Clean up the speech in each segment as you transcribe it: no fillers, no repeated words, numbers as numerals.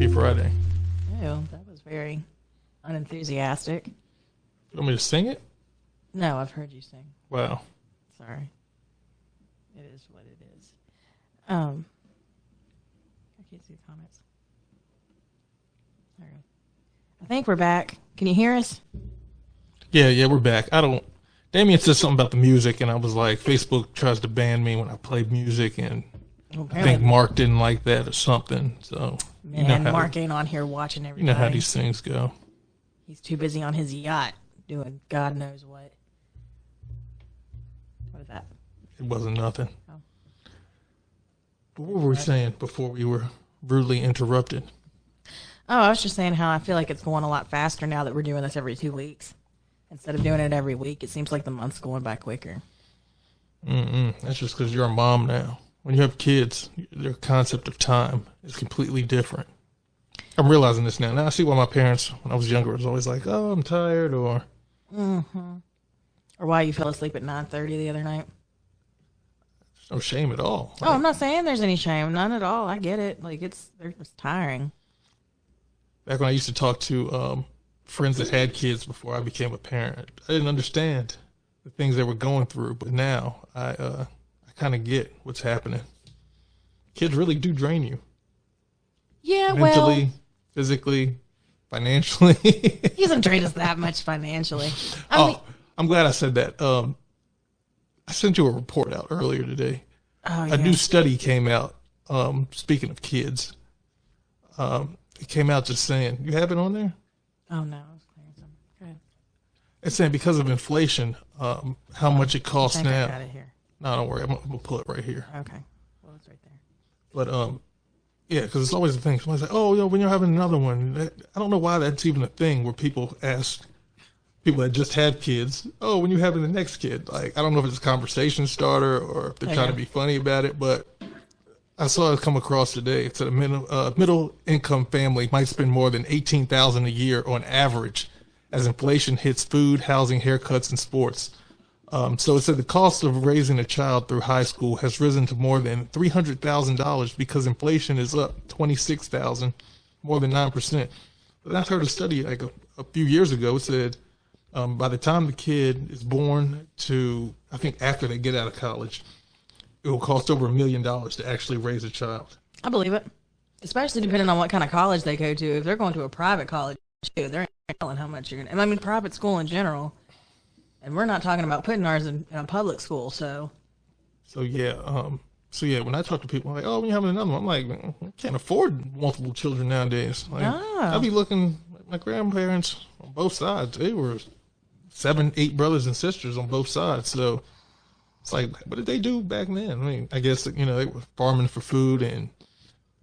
Happy Friday. Ew, that was very unenthusiastic. You want me to sing it? No, I've heard you sing. Wow. Sorry. It is what it is. I can't see the comments. There we go. I think we're back. Can you hear us? Yeah, we're back. Damien said something about the music, and I was like, Facebook tries to ban me when I play music, and I think Mark didn't like that or something. So, Man, Mark ain't on here watching everybody. You know how these things go. He's too busy on his yacht doing God knows what. What is that? It wasn't nothing. Oh. But what were we saying before we were rudely interrupted? Oh, I was just saying how I feel like it's going a lot faster now that we're doing this every 2 weeks. Instead of doing it every week, it seems like the month's going by quicker. That's just because you're a mom now. When you have kids, their concept of time is completely different. I'm realizing this now. Now I see why my parents, when I was younger, was always like, "Oh, I'm tired," or or why you fell asleep at 9:30 the other night. There's no shame at all. Oh, I'm not saying there's any shame, none at all. I get it. Like it's tiring. Back when I used to talk to friends that had kids before I became a parent, I didn't understand the things they were going through, but now I kind of get what's happening. Kids really do drain you. Yeah, mentally, physically, financially. He doesn't drain us that much financially. I'm glad I said that. I sent you a report out earlier today. Oh, yeah. A new study came out. Speaking of kids, it came out just saying, you have it on there? Oh no, I was clearing some. Go ahead. It's saying because of inflation, how much it costs now. I got it here. No, don't worry. I'm gonna pull it right here. Okay. Well, it's right there. But yeah, because it's always a thing. Somebody's like, "Oh, when you're having another one," I don't know why that's even a thing where people ask people that just had kids, "Oh, when you having the next kid?" Like, I don't know if it's a conversation starter or if they're trying to be funny about it, but I saw it come across today. It said a middle income family might spend more than $18,000 a year on average as inflation hits food, housing, haircuts, and sports. So it said the cost of raising a child through high school has risen to more than $300,000 because inflation is up $26,000, more than 9%. But I heard a study like a few years ago. It said by the time the kid is born to, I think after they get out of college, it will cost over $1 million to actually raise a child. I believe it, especially depending on what kind of college they go to. If they're going to a private college, too, they're not telling how much you're going to. I mean, private school in general. And we're not talking about putting ours in a public school, so. So yeah, when I talk to people, I'm like, "Oh, when you're having another one," I'm like, "Man, I can't afford multiple children nowadays." Like, I be looking at my grandparents on both sides. They were 7, 8 brothers and sisters on both sides. So it's like, what did they do back then? I mean, I guess, they were farming for food and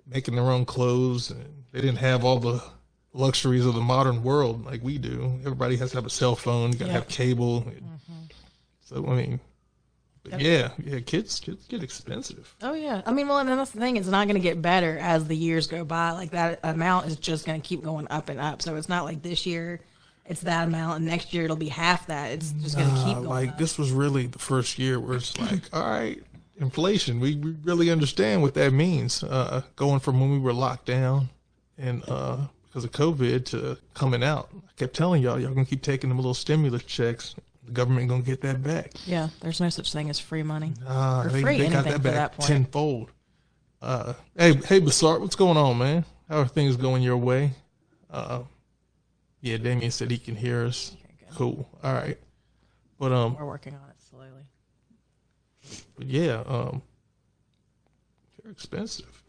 making their own clothes, and they didn't have all the luxuries of the modern world like we do. Everybody has to have a cell phone, you gotta have cable. So I mean, yeah, kids get expensive. Oh yeah, I mean, well, and that's the thing. It's not going to get better as the years go by. Like that amount is just going to keep going up and up. So it's not like this year it's that amount, and next year it'll be half that. It's just going to keep going. Like up. This was really the first year where it's like, all right, inflation. We really understand what that means. Going from when we were locked down and because of COVID to coming out. I kept telling y'all gonna keep taking them little stimulus checks. The government gonna get that back. Yeah, there's no such thing as free money. They got that back tenfold. Hey, Basart, what's going on, man? How are things going your way? Yeah, Damien said he can hear us. Okay, cool. All right, but we're working on it slowly. But yeah, they're expensive.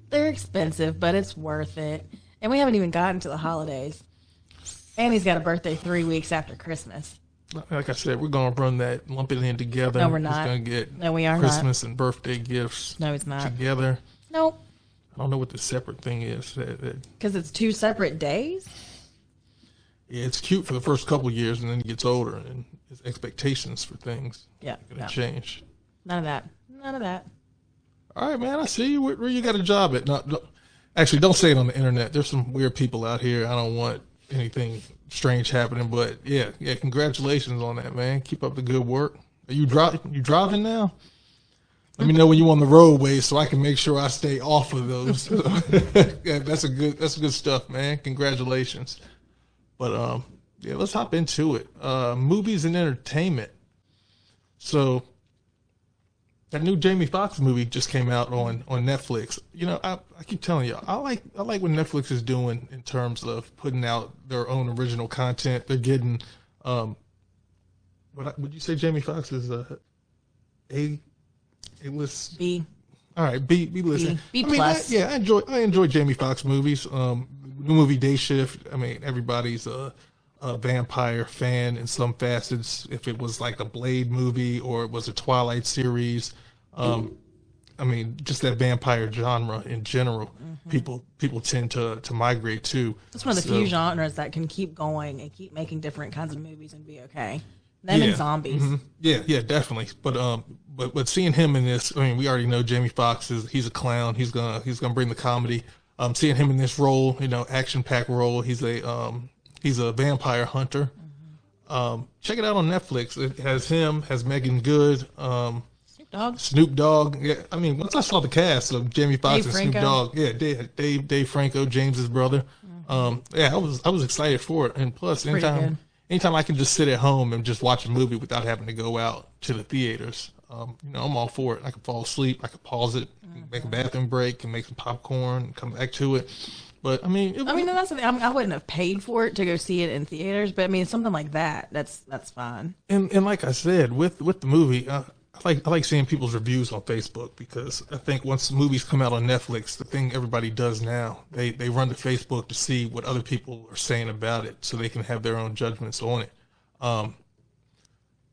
They're expensive, but it's worth it. And we haven't even gotten to the holidays. And he's got a birthday 3 weeks after Christmas. Like I said, we're going to run that, lump it in together. No, we're not. He's going to get we are Christmas and birthday gifts. No, he's not. Together. Nope. I don't know what the separate thing is. Because it's 2 separate days? Yeah, it's cute for the first couple of years, and then he gets older, and his expectations for things are going to change. None of that. None of that. All right, man, I see you. Where you got a job at? Actually, don't say it on the internet. There's some weird people out here. I don't want anything strange happening, but yeah, congratulations on that, man. Keep up the good work. Are you driving now? Let me know when you're on the roadway so I can make sure I stay off of those. Yeah, that's good stuff, man. Congratulations. But yeah, let's hop into it. Movies and entertainment. So that new Jamie Foxx movie just came out on Netflix. You know, I keep telling you, I like what Netflix is doing in terms of putting out their own original content. They're getting, would you say Jamie Foxx is A-list? B. All right, B list. B plus. I enjoy Jamie Foxx movies. New movie Day Shift. I mean, everybody's a vampire fan in some facets. If it was like a Blade movie or it was a Twilight series, I mean, just that vampire genre in general, people tend to migrate to. It's one of the few genres that can keep going and keep making different kinds of movies and be okay. Them and zombies. Mm-hmm. Yeah, definitely. But seeing him in this, I mean, we already know Jamie Foxx he's a clown. He's gonna bring the comedy. Seeing him in this role, you know, action-packed role. He's a vampire hunter. Check it out on Netflix. It has him, has Megan Good, Snoop Dogg. Yeah, I mean, once I saw the cast of Jamie Foxx and Snoop Dogg, yeah, Dave Franco, James's brother. Yeah, I was excited for it. And plus, anytime I can just sit at home and just watch a movie without having to go out to the theaters, you know, I'm all for it. I can fall asleep. I can pause it, make a bathroom break, and make some popcorn, and come back to it. But I mean, that's the thing. I wouldn't have paid for it to go see it in theaters, but I mean, something like that's fine. And like I said, with the movie, I like seeing people's reviews on Facebook, because I think once movies come out on Netflix, the thing everybody does now, they run to Facebook to see what other people are saying about it, so they can have their own judgments on it.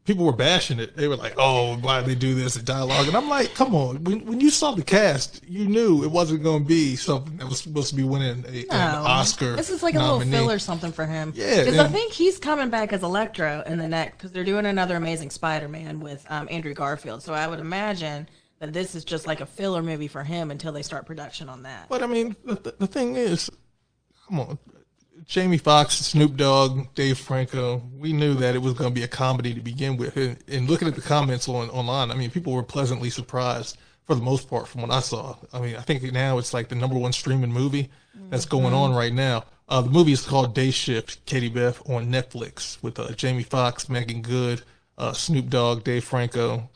People were bashing it. They were like, "Oh, why did they do this in dialogue?" And I'm like, "Come on! When you saw the cast, you knew it wasn't going to be something that was supposed to be winning an Oscar. This is like nominee. A little filler something for him. Yeah, because I think he's coming back as Electro in the next, because they're doing another Amazing Spider-Man with Andrew Garfield. So I would imagine that this is just like a filler movie for him until they start production on that. But I mean, the thing is, come on. Jamie Foxx, Snoop Dogg, Dave Franco, we knew that it was going to be a comedy to begin with. And looking at the comments online, I mean, people were pleasantly surprised for the most part from what I saw. I mean, I think now it's like the #1 streaming movie that's going on right now. The movie is called Day Shift, Katie Beth, on Netflix, with Jamie Foxx, Megan Good, Snoop Dogg, Dave Franco.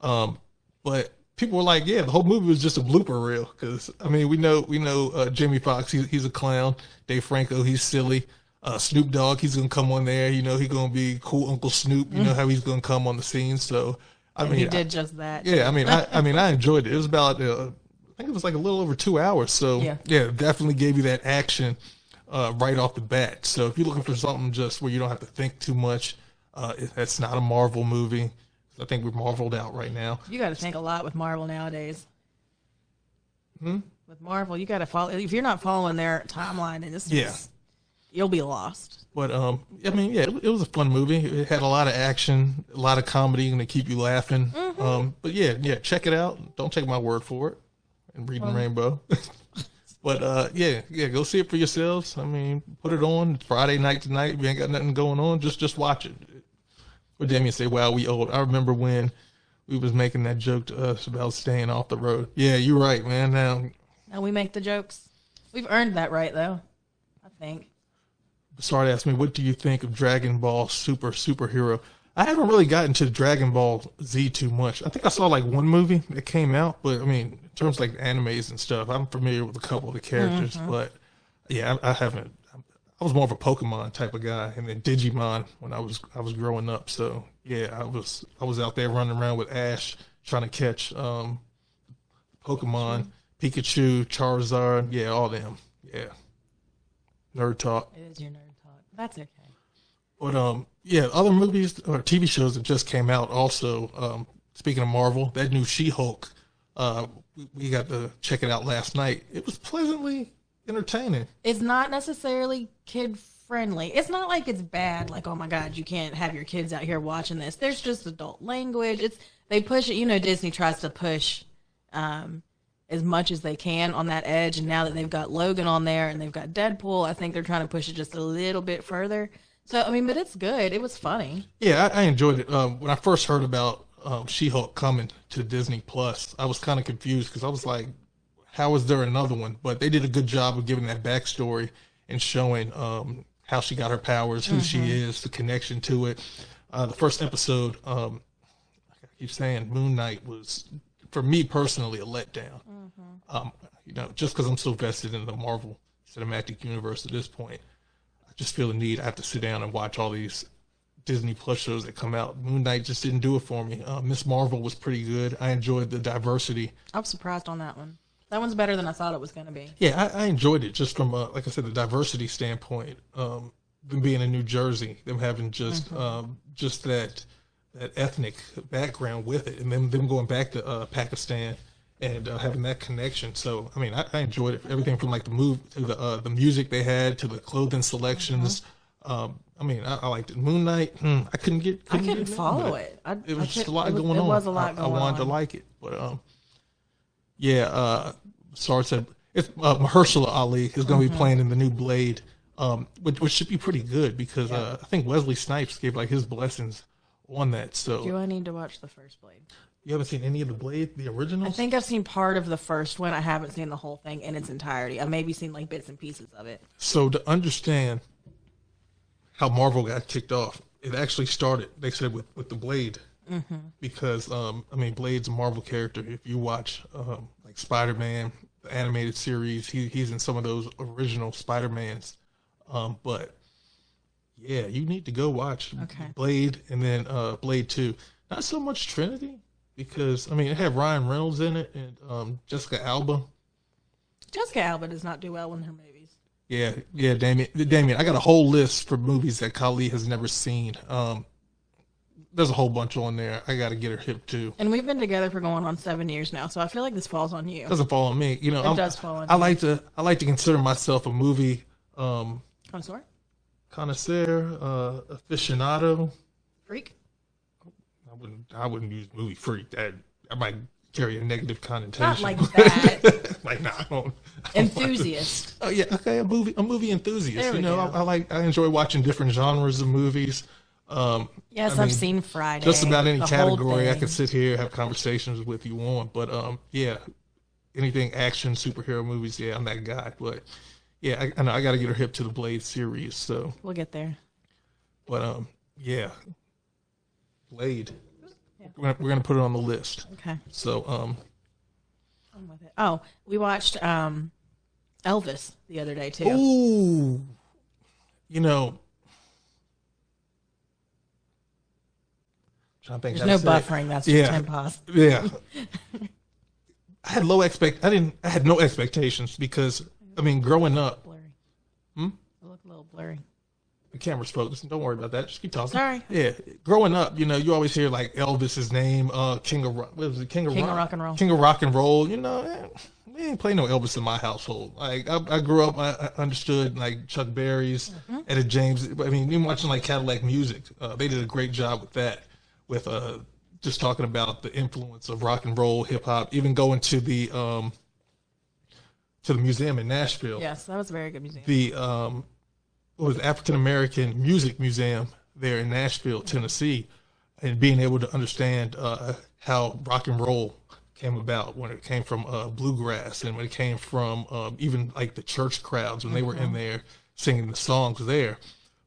But people were like, yeah, the whole movie was just a blooper reel, because I mean, we know Jamie Foxx, he's a clown. Dave Franco, he's silly. Snoop Dogg, he's gonna come on there. You know, he's gonna be cool Uncle Snoop. You know how he's gonna come on the scene. So I mean, he did just that. Yeah, I mean, I enjoyed it. It was about I think it was like a little over 2 hours. So yeah, definitely gave you that action right off the bat. So if you're looking for something just where you don't have to think too much, it's not a Marvel movie. I think we're Marveled out right now. You got to think a lot with Marvel nowadays. With Marvel, you got to follow. If you're not following their timeline, and you'll be lost. But I mean, yeah, it was a fun movie. It had a lot of action, a lot of comedy, and to keep you laughing. But yeah, check it out. Don't take my word for it. And Reading Rainbow. But yeah, go see it for yourselves. I mean, put it on. It's Friday night tonight. If you ain't got nothing going on, just watch it. Or Damien say, "Wow, we old." I remember when we was making that joke to us about staying off the road. Yeah, you're right, man. Now we make the jokes. We've earned that right, though, I think. Bessard asked me, "What do you think of Dragon Ball Superhero?" I haven't really gotten to Dragon Ball Z too much. I think I saw like one movie that came out, but I mean, in terms of like animes and stuff, I'm familiar with a couple of the characters, but yeah, I haven't. I was more of a Pokemon type of guy, and then Digimon when I was growing up. So yeah, I was out there running around with Ash trying to catch Pokemon, Pikachu, Charizard, yeah, all them. Yeah, nerd talk. It is your nerd talk. That's okay. But yeah, other movies or TV shows that just came out also. Speaking of Marvel, that new She-Hulk, we got to check it out last night. It was pleasantly entertaining. It's not necessarily kid friendly. It's not like it's bad, like, oh my god, you can't have your kids out here watching this. There's just adult language. They push it, you know, Disney tries to push as much as they can on that edge, and now that they've got Logan on there and they've got Deadpool, I think they're trying to push it just a little bit further. So I mean, but it's good. It was funny. Yeah, I enjoyed it. When I first heard about She-Hulk coming to Disney Plus, I was kind of confused because I was like, how is there another one? But they did a good job of giving that backstory and showing how she got her powers, who she is, the connection to it. The first episode, I keep saying Moon Knight was, for me personally, a letdown. Just because I'm so vested in the Marvel Cinematic Universe at this point, I just feel the need. I have to sit down and watch all these Disney Plus shows that come out. Moon Knight just didn't do it for me. Miss Marvel was pretty good. I enjoyed the diversity. I'm surprised on that one. That one's better than I thought it was going to be. Yeah, I enjoyed it just from, like I said, the diversity standpoint. Them being in New Jersey, them having just that ethnic background with it, and then them going back to Pakistan and having that connection. So, I mean, I enjoyed it. Everything from like the move to the music they had to the clothing selections. I mean, I liked it. Moon Knight, I couldn't follow it. It was just a lot going on. It was a lot going on. I wanted to like it, but sorry, said it's Mahershala Ali is going to be playing in the new Blade, which should be pretty good because I think Wesley Snipes gave like his blessings on that. So do I need to watch the first Blade? You haven't seen any of the Blade, the originals? I think I've seen part of the first one. I haven't seen the whole thing in its entirety. I've maybe seen like bits and pieces of it. So to understand how Marvel got kicked off, it actually started, they said, with the Blade. Because, Blade's a Marvel character. If you watch like Spider-Man, the animated series, he's in some of those original Spider-Mans. But, yeah, you need to go watch Blade and then Blade 2. Not so much Trinity, because, it had Ryan Reynolds in it and Jessica Alba. Jessica Alba does not do well in her movies. Yeah, Damien, I got a whole list for movies that Kali has never seen. There's a whole bunch on there. I got to get her hip to. And we've been together for going on 7 years now, so I feel like this falls on you. It doesn't fall on me. It does fall on you. I like to consider myself a movie connoisseur, aficionado, freak. I wouldn't use movie freak. That I might carry a negative connotation. Not like that. I don't. Enthusiast. Oh yeah, okay, a movie enthusiast. I enjoy watching different genres of movies. Yes, I've seen Friday. Just about any category I could sit here have conversations with you on. But anything action, superhero movies, I'm that guy. But yeah, I know I got to get her hip to the Blade series. So we'll get there. But Blade. Yeah. We're gonna put it on the list. Okay. So I'm with it. Oh, we watched Elvis the other day too. Ooh, There's no buffering. That's just 10 pause. Yeah. I had no expectations because growing up. Blurry. It looked a little blurry. The camera's focused. Don't worry about that. Just keep talking. Sorry. Yeah. Growing up, you always hear like Elvis's name, King of Rock and Roll. King of Rock and Roll. We didn't play no Elvis in my household. Like I grew up, I understood like Chuck Berry's, Etta James. Even watching like Cadillac Music, they did a great job with that. With just talking about the influence of rock and roll, hip hop, even going to the museum in Nashville. Yes, that was a very good museum. The African American Music Museum there in Nashville, Tennessee, and being able to understand how rock and roll came about when it came from bluegrass and when it came from even like the church crowds when they were in there singing the songs there.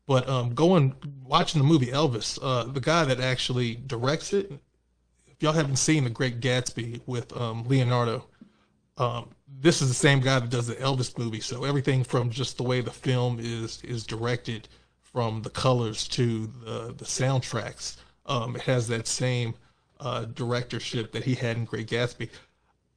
But watching the movie Elvis, the guy that actually directs it, if y'all haven't seen The Great Gatsby with Leonardo, this is the same guy that does the Elvis movie. So everything from just the way the film is directed, from the colors to the soundtracks, it has that same directorship that he had in Great Gatsby.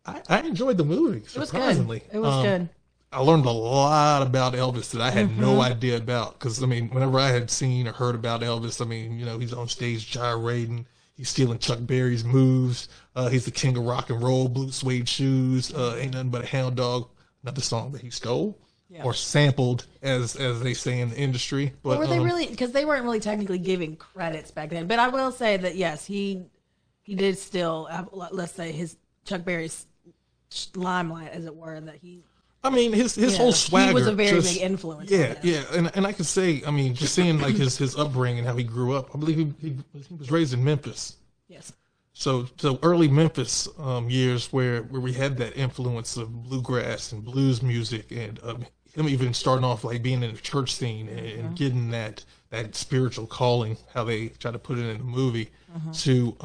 I enjoyed the movie, surprisingly. It was good. I learned a lot about Elvis that I had no idea about. Because, whenever I had seen or heard about Elvis, he's on stage gyrating. He's stealing Chuck Berry's moves. He's the king of rock and roll, blue suede shoes. Ain't nothing but a hound dog. Another song that he stole or sampled, as they say in the industry. But were they really? Because they weren't really technically giving credits back then. But I will say that, yes, he did still, let's say, his Chuck Berry's limelight, as it were, that he... his whole swagger. He was a very big influence. Yeah. And I could say, just seeing like his upbringing, how he grew up. I believe he was raised in Memphis. Yes. So early Memphis years where we had that influence of bluegrass and blues music, and him even starting off like being in the church scene and getting that spiritual calling, how they try to put it in the movie, to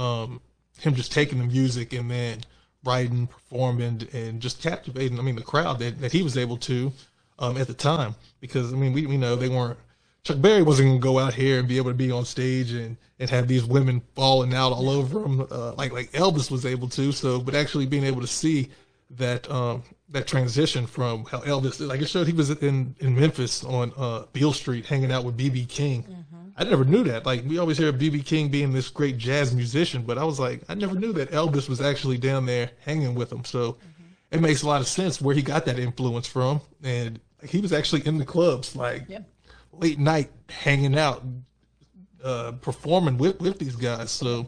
him just taking the music and then writing, performing, and just captivating. I mean, the crowd that he was able to at the time, because I mean we know they weren't. Chuck Berry wasn't going to go out here and be able to be on stage and have these women falling out all over him like Elvis was able to. So, but actually being able to see that that transition from how Elvis, like it showed he was in Memphis on Beale Street hanging out with B.B. King. I never knew that. Like, we always hear of B.B. King being this great jazz musician, but I was like, I never knew that Elvis was actually down there hanging with him. So it makes a lot of sense where he got that influence from. And like, he was actually in the clubs, like late night hanging out, performing with these guys. So,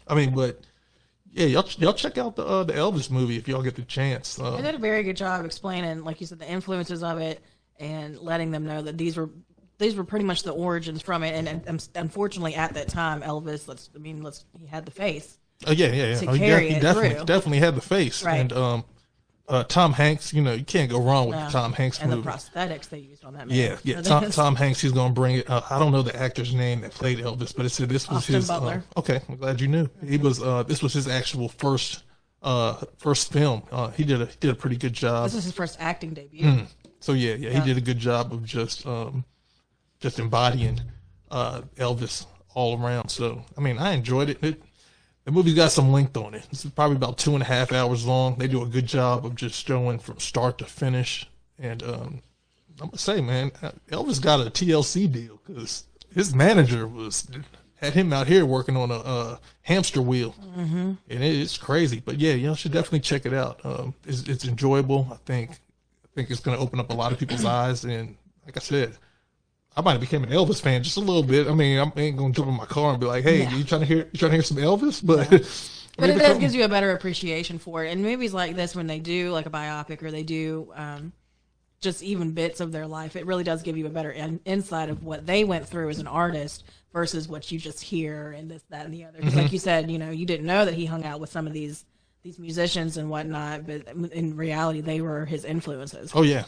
I mean, but yeah, y'all check out the Elvis movie if y'all get the chance. They did a very good job explaining, like you said, the influences of it and letting them know that these were pretty much the origins from it. And unfortunately, at that time, Elvis, he had the face. To carry it through. Definitely had the face. Right. And Tom Hanks, you can't go wrong with the Tom Hanks movie. And the prosthetics they used on that movie. Yeah. Tom Hanks, he's going to bring it. I don't know the actor's name that played Elvis, but it said this was Austin his. Butler. Okay, I'm glad you knew. He was. This was his actual first film. He did a pretty good job. This was his first acting debut. So yeah, he did a good job of just embodying Elvis all around. So I mean, I enjoyed it. The movie's got some length on it. It's probably about 2.5 hours long. They do a good job of just showing from start to finish. And I'm gonna say, man, Elvis got a TLC deal because his manager had him out here working on a hamster wheel, and it's crazy. But yeah, y'all should definitely check it out. It's enjoyable. I think it's gonna open up a lot of people's eyes. And like I said, I might have become an Elvis fan just a little bit. I mean, I ain't gonna jump in my car and be like, "Hey, you trying to hear some Elvis?" But but it gives you a better appreciation for it. And movies like this, when they do like a biopic or they do just even bits of their life, it really does give you a better insight of what they went through as an artist versus what you just hear and this, that, and the other. Because like you said, you didn't know that he hung out with some of these musicians and whatnot, but in reality, they were his influences. Oh yeah.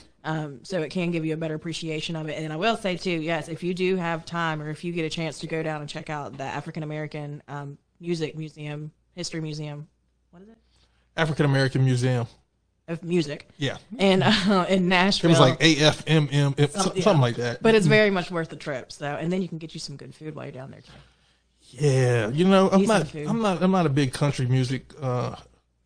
So it can give you a better appreciation of it. And I will say too, yes, if you do have time or if you get a chance to go down and check out the African American Music Museum, History Museum, what is it? African American Museum of Music. Yeah. And in Nashville. It was like AFMM, something like that. But it's very much worth the trip. So, and then you can get you some good food while you're down there too. Yeah, I'm not a big country music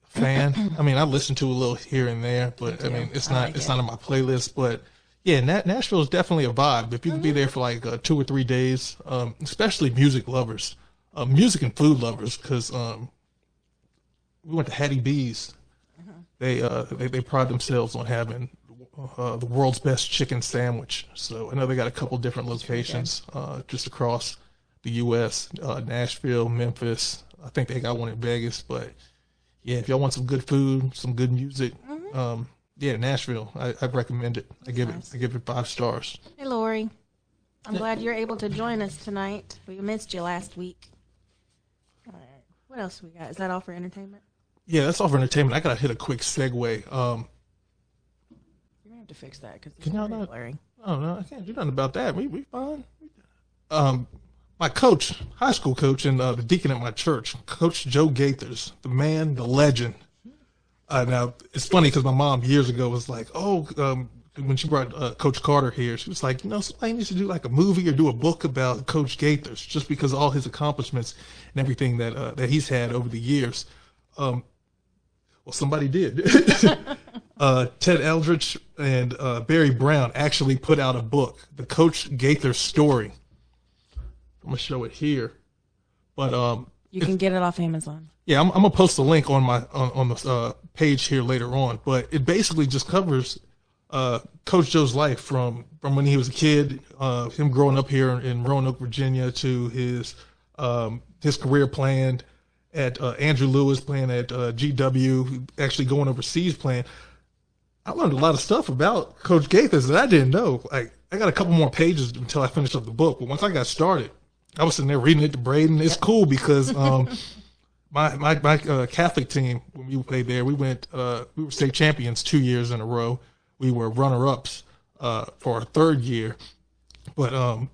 fan. I mean, I listen to a little here and there, but I mean, it's not on my playlist. But yeah, Nashville is definitely a vibe. If you can be there for like 2 or 3 days, especially music lovers, music and food lovers, because we went to Hattie B's. They pride themselves on having the world's best chicken sandwich. So I know they got a couple different locations just across the U.S. Nashville, Memphis. I think they got one in Vegas, but. Yeah, if y'all want some good food, some good music, Nashville, I recommend it. I give it 5 stars. Hey, Lori, I'm glad you're able to join us tonight. We missed you last week. All right. What else we got? Is that all for entertainment? Yeah, that's all for entertainment. I gotta hit a quick segue. You're gonna have to fix that because it's very blurry. Oh no, I can't do nothing about that. We fine. My coach, high school coach, and the deacon at my church, Coach Joe Gaithers, the man, the legend. Now, it's funny because my mom years ago was like, when she brought Coach Carter here, she was like, somebody needs to do like a movie or do a book about Coach Gaithers just because of all his accomplishments and everything that he's had over the years. Well, somebody did. Ted Eldridge and Barry Brown actually put out a book, The Coach Gaithers Story. I'm gonna show it here, but you can get it off Amazon. Yeah, I'm gonna post a link on my on the page here later on. But it basically just covers Coach Joe's life from when he was a kid, him growing up here in Roanoke, Virginia, to his career playing at Andrew Lewis, playing at GW, actually going overseas playing. I learned a lot of stuff about Coach Gaithers that I didn't know. Like, I got a couple more pages until I finished up the book, but once I got started, I was sitting there reading it to Braden. It's cool because my Catholic team, when we played there, we were state champions 2 years in a row. We were runner-ups for our third year. But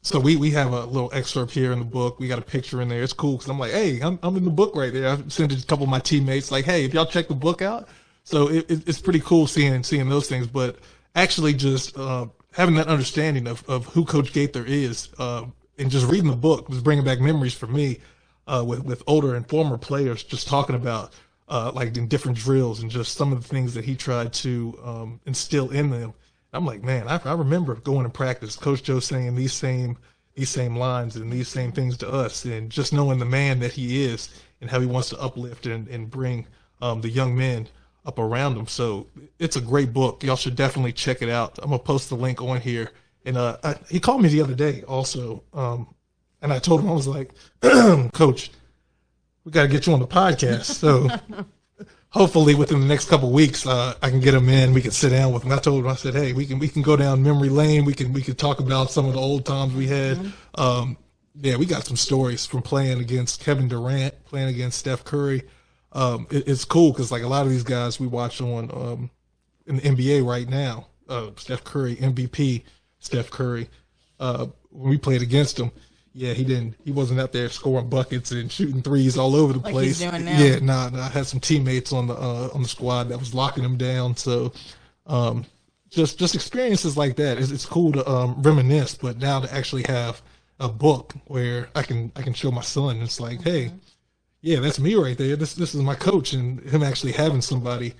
so we have a little excerpt here in the book. We got a picture in there. It's cool because I'm like, hey, I'm in the book right there. I've sent it to a couple of my teammates like, hey, if y'all check the book out. So it's pretty cool seeing those things. But actually just having that understanding of who Coach Gaither is and just reading the book was bringing back memories for me with older and former players, just talking about like in different drills and just some of the things that he tried to instill in them. I'm like, man, I remember going to practice, Coach Joe saying these same lines and these same things to us, and just knowing the man that he is and how he wants to uplift and bring the young men up around him. So it's a great book. Y'all should definitely check it out. I'm gonna post the link on here. And he called me the other day also, and I told him, I was like, Coach, we got to get you on the podcast. So hopefully within the next couple of weeks, I can get him in. We can sit down with him. I told him, I said, hey, we can go down memory lane. We can talk about some of the old times we had. Yeah, we got some stories from playing against Kevin Durant, playing against Steph Curry. It's cool because like a lot of these guys we watch on in the NBA right now, Steph Curry, MVP Steph Curry, when we played against him, yeah, he wasn't out there scoring buckets and shooting threes all over the like place. He's doing now. Yeah, nah, I had some teammates on the squad that was locking him down. So, just experiences like that. It's cool to reminisce, but now to actually have a book where I can show my son. It's like, hey, yeah, that's me right there. This is my coach, and him actually having somebody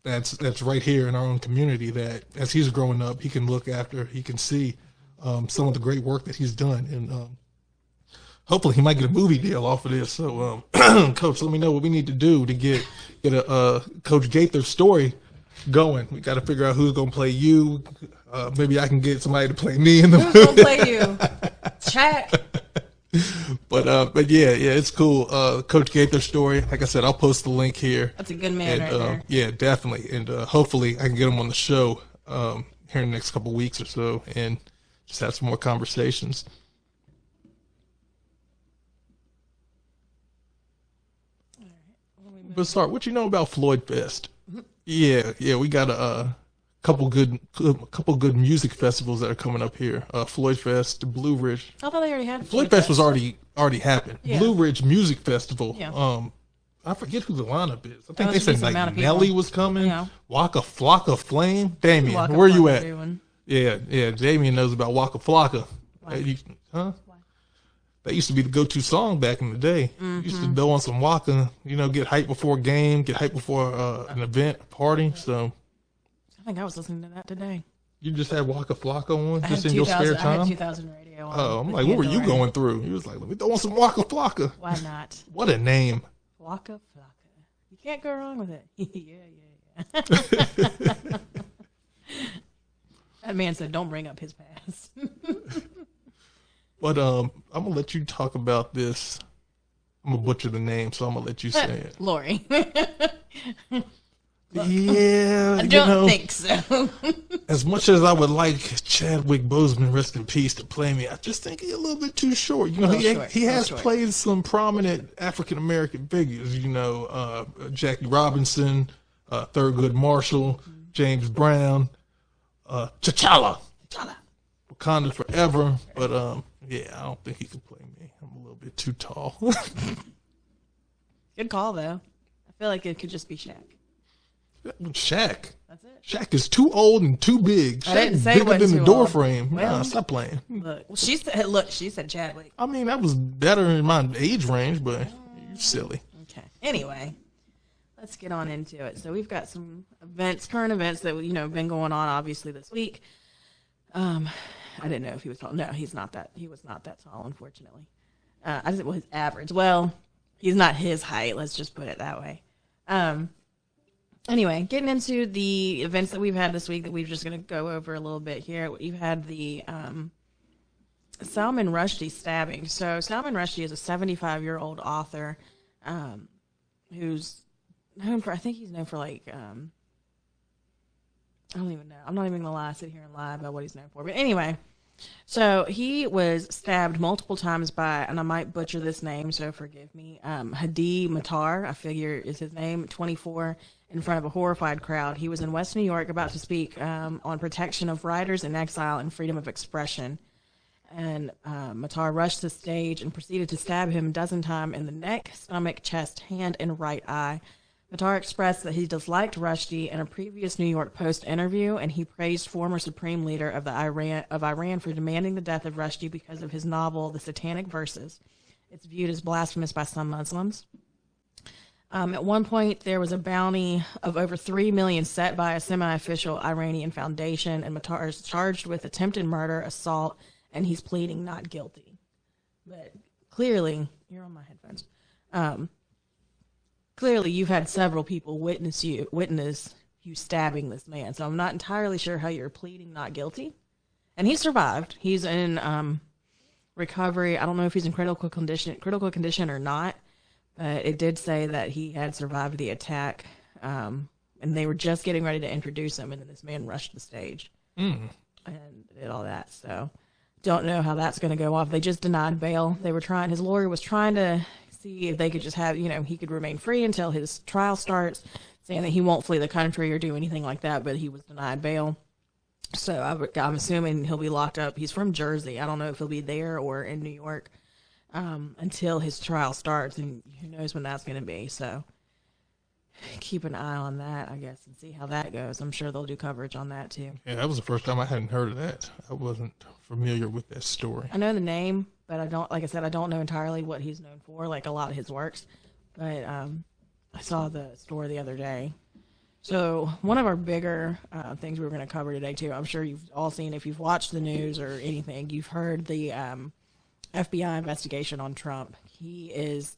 that's right here in our own community that as he's growing up, he can look after, he can see some of the great work that he's done, and hopefully he might get a movie deal off of this. So, Coach, let me know what we need to do to get a Coach Gaither story going. We got to figure out who's going to play you. Maybe I can get somebody to play me in the movie. Who's going to play you? Chat. But yeah, it's cool. Coach Gaither story. Like I said, I'll post the link here. That's a good man and, right there. Yeah, definitely. And hopefully I can get him on the show here in the next couple of weeks or so and just have some more conversations. But start, what you know about Floyd Fest? Yeah, we got a couple good music festivals that are coming up here. Floyd Fest, Blue Ridge. I thought they already had Floyd Fest was already happened. Yeah. Blue Ridge Music Festival. Yeah. I forget who the lineup is. I think Oh, they there should be said some amount like of Nelly people. was coming. Yeah. Waka Flocka Flame. Damien, Waka where you Flocka at? doing. Yeah. Damien knows about Waka Flocka. Why? Huh? That used to be the go-to song back in the day. Used to go on some Waka, get hyped before a game, get hyped before an event, a party. So I think I was listening to that today. you just had Waka Flocka on I just had in your 2000 spare I had time? 2000 radio on. Oh, I'm with like, what were you Pandora. going through? He was like, let me throw on some Waka Flocka. Why not? What a name. Waka Flocka. You can't go wrong with it. yeah. That man said, don't bring up his past. But I'm gonna let you talk about this. I'm gonna butcher the name, so I'm gonna let you say it. Lori. Yeah, I don't think so. As much as I would like Chadwick Boseman, rest in peace, to play me, I just think he's a little bit too short. He has played some prominent African American figures. Jackie Robinson, Thurgood Marshall, James Brown, T'Challa, Wakanda Forever. But yeah, I don't think he can play me. I'm a little bit too tall. Good call, though. I feel like it could just be Shaq. Shaq. That's it. Shaq is too old and too big. I didn't Shaq's say bigger what than the too door old. frame. Well, Nah, stop playing. Look, she said Chadwick. I mean, that was better in my age range, but you're silly. Okay. Anyway, let's get on into it. So we've got some current events that been going on obviously this week. I didn't know if he was tall. No, he's not that. He was not that tall, unfortunately. I just his average. Well, he's not his height. Let's just put it that way. Anyway, getting into the events that we've had this week that we're just going to go over a little bit here. We've had the Salman Rushdie stabbing. So Salman Rushdie is a 75-year-old author who's known for, I think he's known for like, I don't even know. I'm not even going to sit here and lie about what he's known for. But anyway, So he was stabbed multiple times by, and I might butcher this name, so forgive me, Hadi Matar, I figure is his name, 24, in front of a horrified crowd. He was in West New York about to speak on protection of writers in exile and freedom of expression. And Matar rushed the stage and proceeded to stab him a dozen times in the neck, stomach, chest, hand, and right eye. Matar expressed that he disliked Rushdie in a previous New York Post interview, and he praised former Supreme Leader of Iran for demanding the death of Rushdie because of his novel, The Satanic Verses. It's viewed as blasphemous by some Muslims. At one point, there was a bounty of over $3 million set by a semi-official Iranian foundation, and Matar is charged with attempted murder, assault, and he's pleading not guilty. But clearly, you're on my headphones. Clearly, you've had several people witness you stabbing this man. So I'm not entirely sure how you're pleading not guilty. And he survived. He's in recovery. I don't know if he's in critical condition or not. But it did say that he had survived the attack, and they were just getting ready to introduce him, and then this man rushed the stage and did all that. So don't know how that's going to go off. They just denied bail. His lawyer was trying to see if they could just have, he could remain free until his trial starts, saying that he won't flee the country or do anything like that, but he was denied bail. So I'm assuming he'll be locked up. He's from Jersey. I don't know if he'll be there or in New York until his trial starts, and who knows when that's going to be. So keep an eye on that, I guess, and see how that goes. I'm sure they'll do coverage on that too. Yeah, that was the first time I hadn't heard of that. I wasn't familiar with that story. I know the name, but I don't know entirely what he's known for, like a lot of his works. But I saw the story the other day. So one of our bigger things we were going to cover today too, I'm sure you've all seen, if you've watched the news or anything, you've heard the FBI investigation on Trump. He is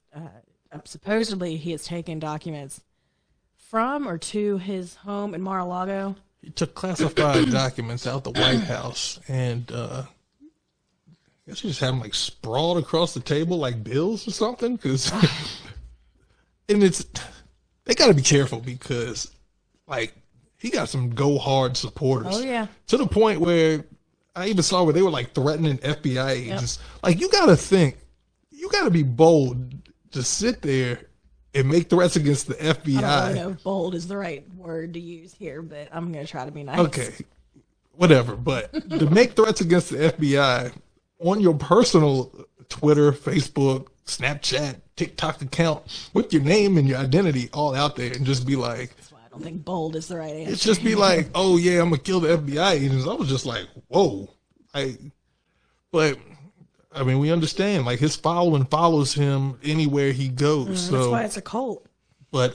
supposedly he has taken documents from or to his home in Mar-a-Lago. He took classified documents out the White House, and I guess he just had them like sprawled across the table like bills or something. And they got to be careful because, like, he got some go hard supporters. Oh yeah. To the point where I even saw where they were like threatening FBI agents. Yep. Like, you got to be bold to sit there and make threats against the FBI. I don't know if bold is the right word to use here, but I'm going to try to be nice. Okay, whatever. But to make threats against the FBI on your personal Twitter, Facebook, Snapchat, TikTok account with your name and your identity all out there and just be like, that's why I don't think bold is the right answer. It's just be like, oh yeah, I'm going to kill the FBI agents. I was just like, whoa. But I mean, we understand, like, his following follows him anywhere he goes. So that's why it's a cult. But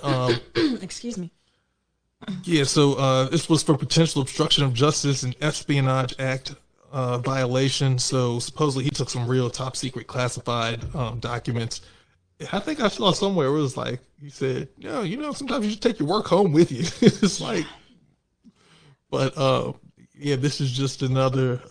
excuse me. Yeah, so this was for potential obstruction of justice and Espionage Act violation. So supposedly he took some real top secret classified documents. I think I saw somewhere where it was like, he said, sometimes you should take your work home with you. It's like, but yeah, this is just another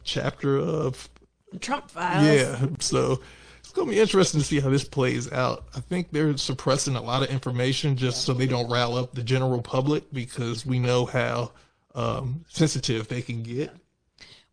chapter of the Trump files. Yeah, so it's going to be interesting to see how this plays out. I think they're suppressing a lot of information just so they don't rile up the general public, because we know how sensitive they can get.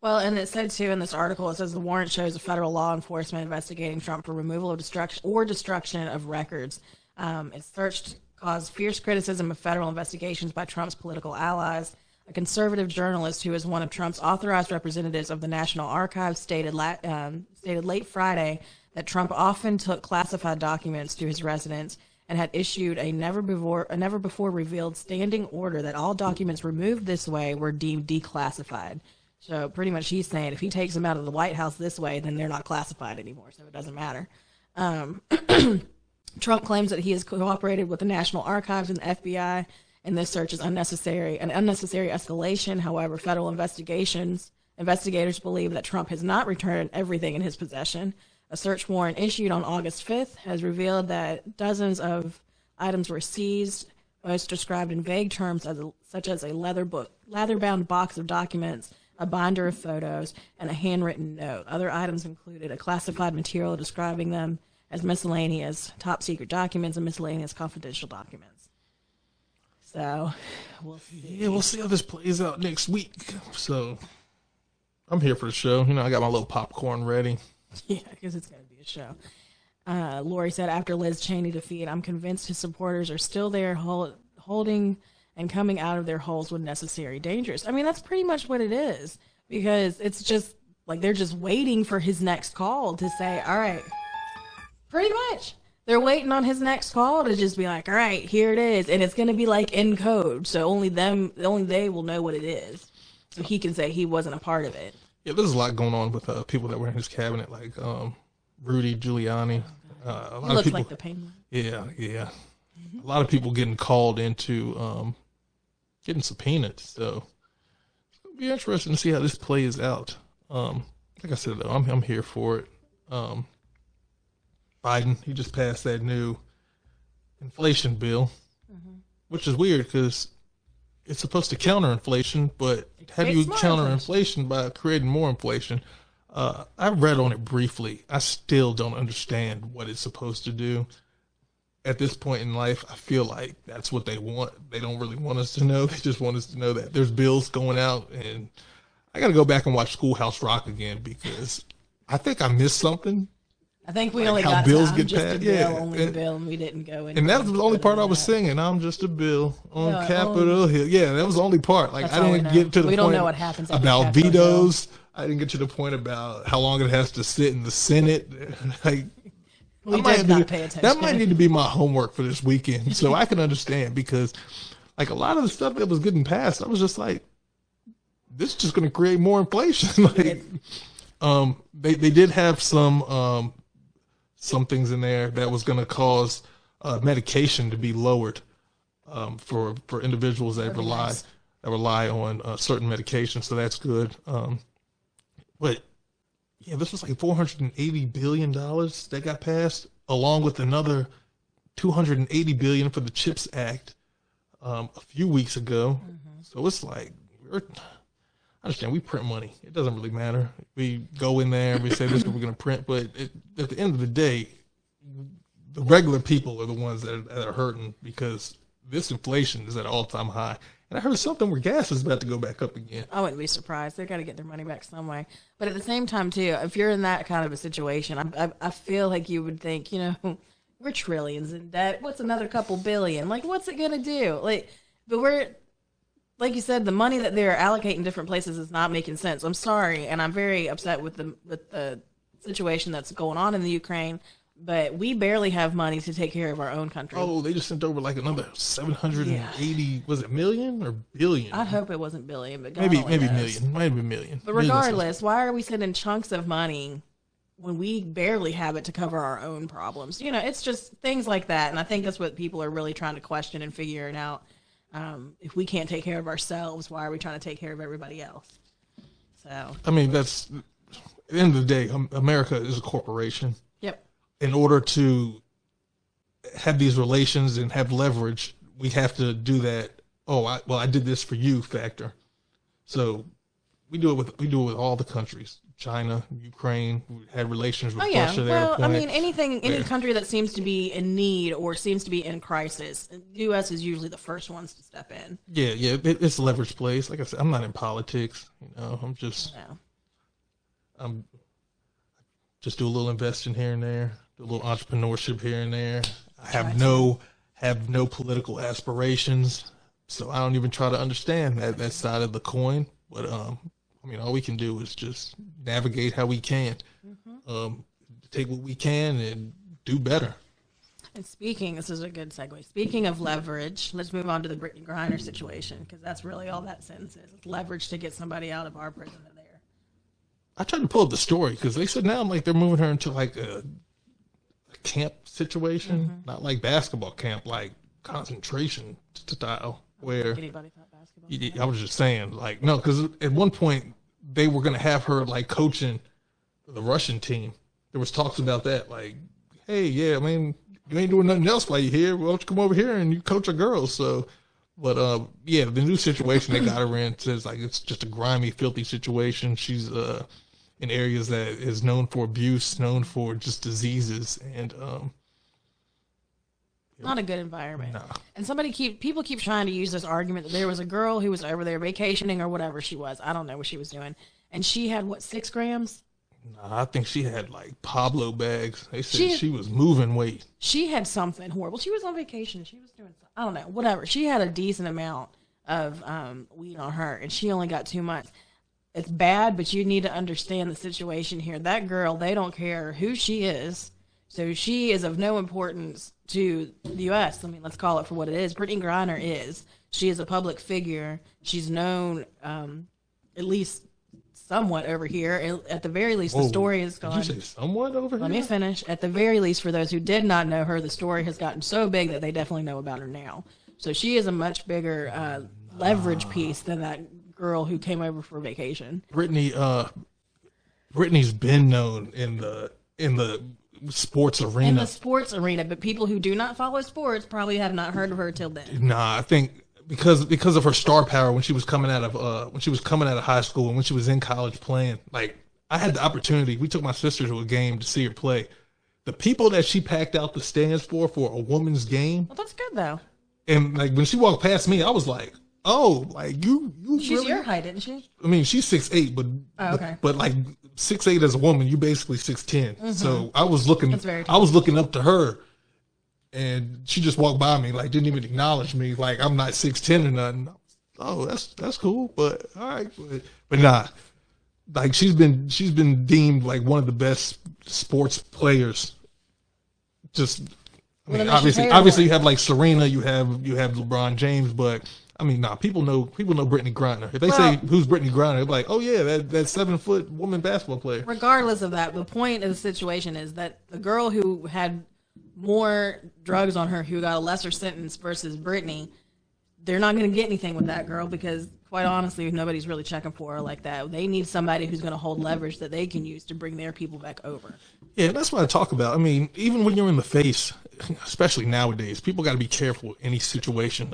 Well, and it said too in this article, it says the warrant shows a federal law enforcement investigating Trump for removal of destruction of records. Its search caused fierce criticism of federal investigations by Trump's political allies. A conservative journalist who is one of Trump's authorized representatives of the National Archives stated late Friday that Trump often took classified documents to his residence and had issued a never before revealed standing order that all documents removed this way were deemed declassified. So pretty much he's saying if he takes them out of the White House this way, then they're not classified anymore, so it doesn't matter. Trump claims that he has cooperated with the National Archives and the FBI, and this search is an unnecessary escalation. However, federal investigators believe that Trump has not returned everything in his possession. A search warrant issued on August 5th has revealed that dozens of items were seized, most described in vague terms such as a leather-bound box of documents, a binder of photos, and a handwritten note. Other items included a classified material describing them as miscellaneous top-secret documents and miscellaneous confidential documents. So, we'll see. Yeah, we'll see how this plays out next week. So, I'm here for the show. You know, I got my little popcorn ready. Yeah, because it's going to be a show. Lori said, after Liz Cheney defeat, I'm convinced his supporters are still there holding and coming out of their holes when necessary. Dangerous. I mean, that's pretty much what it is, because it's just like they're just waiting for his next call to say, all right, pretty much. They're waiting on his next call to just be like, all right, here it is. And it's going to be like in code. So only they will know what it is. So he can say he wasn't a part of it. Yeah, there's a lot going on with people that were in his cabinet, like Rudy Giuliani. A lot He looks of people, like the penguin. Yeah. A lot of people getting called into getting subpoenaed. So it's going to be interesting to see how this plays out. Like I said, though, I'm here for it. Biden, he just passed that new inflation bill, which is weird because it's supposed to counter inflation, but how do you counter inflation by creating more inflation? I read on it briefly. I still don't understand what it's supposed to do. At this point in life, I feel like that's what they want. They don't really want us to know. They just want us to know that there's bills going out, and I got to go back and watch Schoolhouse Rock again because I think I missed something. I think we only got bills get passed. Only a bill, and we didn't go in. And that was the only part I was singing. I'm just a bill on Capitol Hill. Yeah, that was the only part. Like I didn't get to the point. We don't know what happens about vetoes. I didn't get to the point about how long it has to sit in the Senate. Like we did not pay attention. That might need to be my homework for this weekend, so I can understand, because like a lot of the stuff that was getting passed, I was just like, this is just going to create more inflation. Like, they did have some things in there that was going to cause medication to be lowered for individuals that rely on certain medications. So that's good. But yeah, this was like $480 billion that got passed, along with another $280 billion for the CHIPS Act a few weeks ago. So it's like, I understand we print money. It doesn't really matter. We go in there and we say this is what we're going to print, but at the end of the day, the regular people are the ones that are hurting, because this inflation is at an all-time high. And I heard something where gas is about to go back up again. I wouldn't be surprised. They got to get their money back some way. But at the same time, too, if you're in that kind of a situation, I feel like you would think, we're trillions in debt. What's another couple billion? Like, what's it going to do? But we're, like you said, the money that they're allocating different places is not making sense. I'm sorry, and I'm very upset with the situation that's going on in the Ukraine. But we barely have money to take care of our own country. Oh, they just sent over like another 780, was it million or billion? I hope it wasn't billion, but God maybe knows. million. Might have been million. But regardless, why are we sending chunks of money when we barely have it to cover our own problems? It's just things like that. And I think that's what people are really trying to question and figuring out. If we can't take care of ourselves, why are we trying to take care of everybody else? So, I mean, that's, at the end of the day, America is a corporation. Yep. In order to have these relations and have leverage, we have to do that. I did this for you factor. So we do it with all the countries. China, Ukraine, we had relations with Russia there. Well, I mean, any country that seems to be in need or seems to be in crisis, the U.S. is usually the first ones to step in. Yeah, it's a leverage place. Like I said, I'm not in politics. I'm just, just do a little investing here and there, do a little entrepreneurship here and there. I have no political aspirations, so I don't even try to understand that side of the coin. But I mean, all we can do is just navigate how we can, take what we can and do better. And this is a good segue. Speaking of leverage, let's move on to the Brittany Griner situation, because that's really all that sentence is. It's leverage to get somebody out of our prison or there. I tried to pull up the story because they said now they're moving her into like a camp situation, not like basketball camp, like concentration style. Where anybody thought basketball? I was just saying, like, no, because at one point they were going to have her like coaching the Russian team. There was talks about that, like, hey, yeah, I mean, you ain't doing nothing else while you're here. Why don't you come over here and you coach our girls? So, but the new situation they got her in says like it's just a grimy, filthy situation. She's in areas that is known for abuse, known for just diseases, and not a good environment. No. And people keep trying to use this argument that there was a girl who was over there vacationing or whatever she was. I don't know what she was doing. and she had what, 6 grams? Nah, I think she had like Pablo bags. They said she was moving weight. She had something horrible. She was on vacation. She was doing, I don't know, whatever. She had a decent amount of weed on her, and she only got 2 months. It's bad, but you need to understand the situation here. That girl, they don't care who she is. So she is of no importance to the U.S. I mean, let's call it for what it is. Brittany Griner is. She is a public figure. She's known, at least somewhat over here. At the very least, the story has gone. Did you say somewhat over here? Let me finish. At the very least, for those who did not know her, the story has gotten so big that they definitely know about her now. So she is a much bigger leverage piece than that girl who came over for vacation. Brittany's been known in the sports arena. In the sports arena, but people who do not follow sports probably have not heard of her till then. Nah, I think because of her star power when she was coming out of high school and when she was in college playing. Like, I had the opportunity. We took my sister to a game to see her play. The people that she packed out the stands for a woman's game. Well, that's good though. And like when she walked past me, I was like, "Oh, like you She's really?" your height, isn't she? I mean, she's 6'8", but okay. but like 6'8" as a woman, you basically 6'10". Mm-hmm. So I was looking up to her, and she just walked by me, like didn't even acknowledge me, like I'm not 6'10" or nothing. Oh, that's cool, but all right, but nah, like she's been deemed like one of the best sports players. Just, I mean, obviously you have like Serena, you have LeBron James, but I mean, nah, people know Brittany Griner. If they say who's Brittany Griner, they're like, oh yeah, that 7-foot woman basketball player. Regardless of that, the point of the situation is that the girl who had more drugs on her, who got a lesser sentence versus Brittany, they're not going to get anything with that girl because, quite honestly, nobody's really checking for her like that. They need somebody who's going to hold leverage that they can use to bring their people back over. Yeah, that's what I talk about. I mean, even when you're in the face, especially nowadays, people got to be careful in any situation.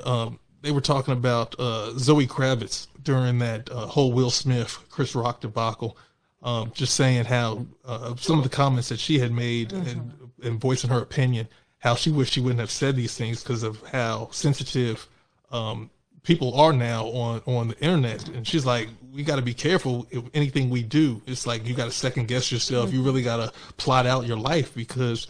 They were talking about Zoe Kravitz during that whole Will Smith, Chris Rock debacle, just saying how some of the comments that she had made and voicing her opinion, how she wished she wouldn't have said these things because of how sensitive people are now on the internet. And she's like, we got to be careful if anything we do. It's like you got to second guess yourself. You really got to plot out your life because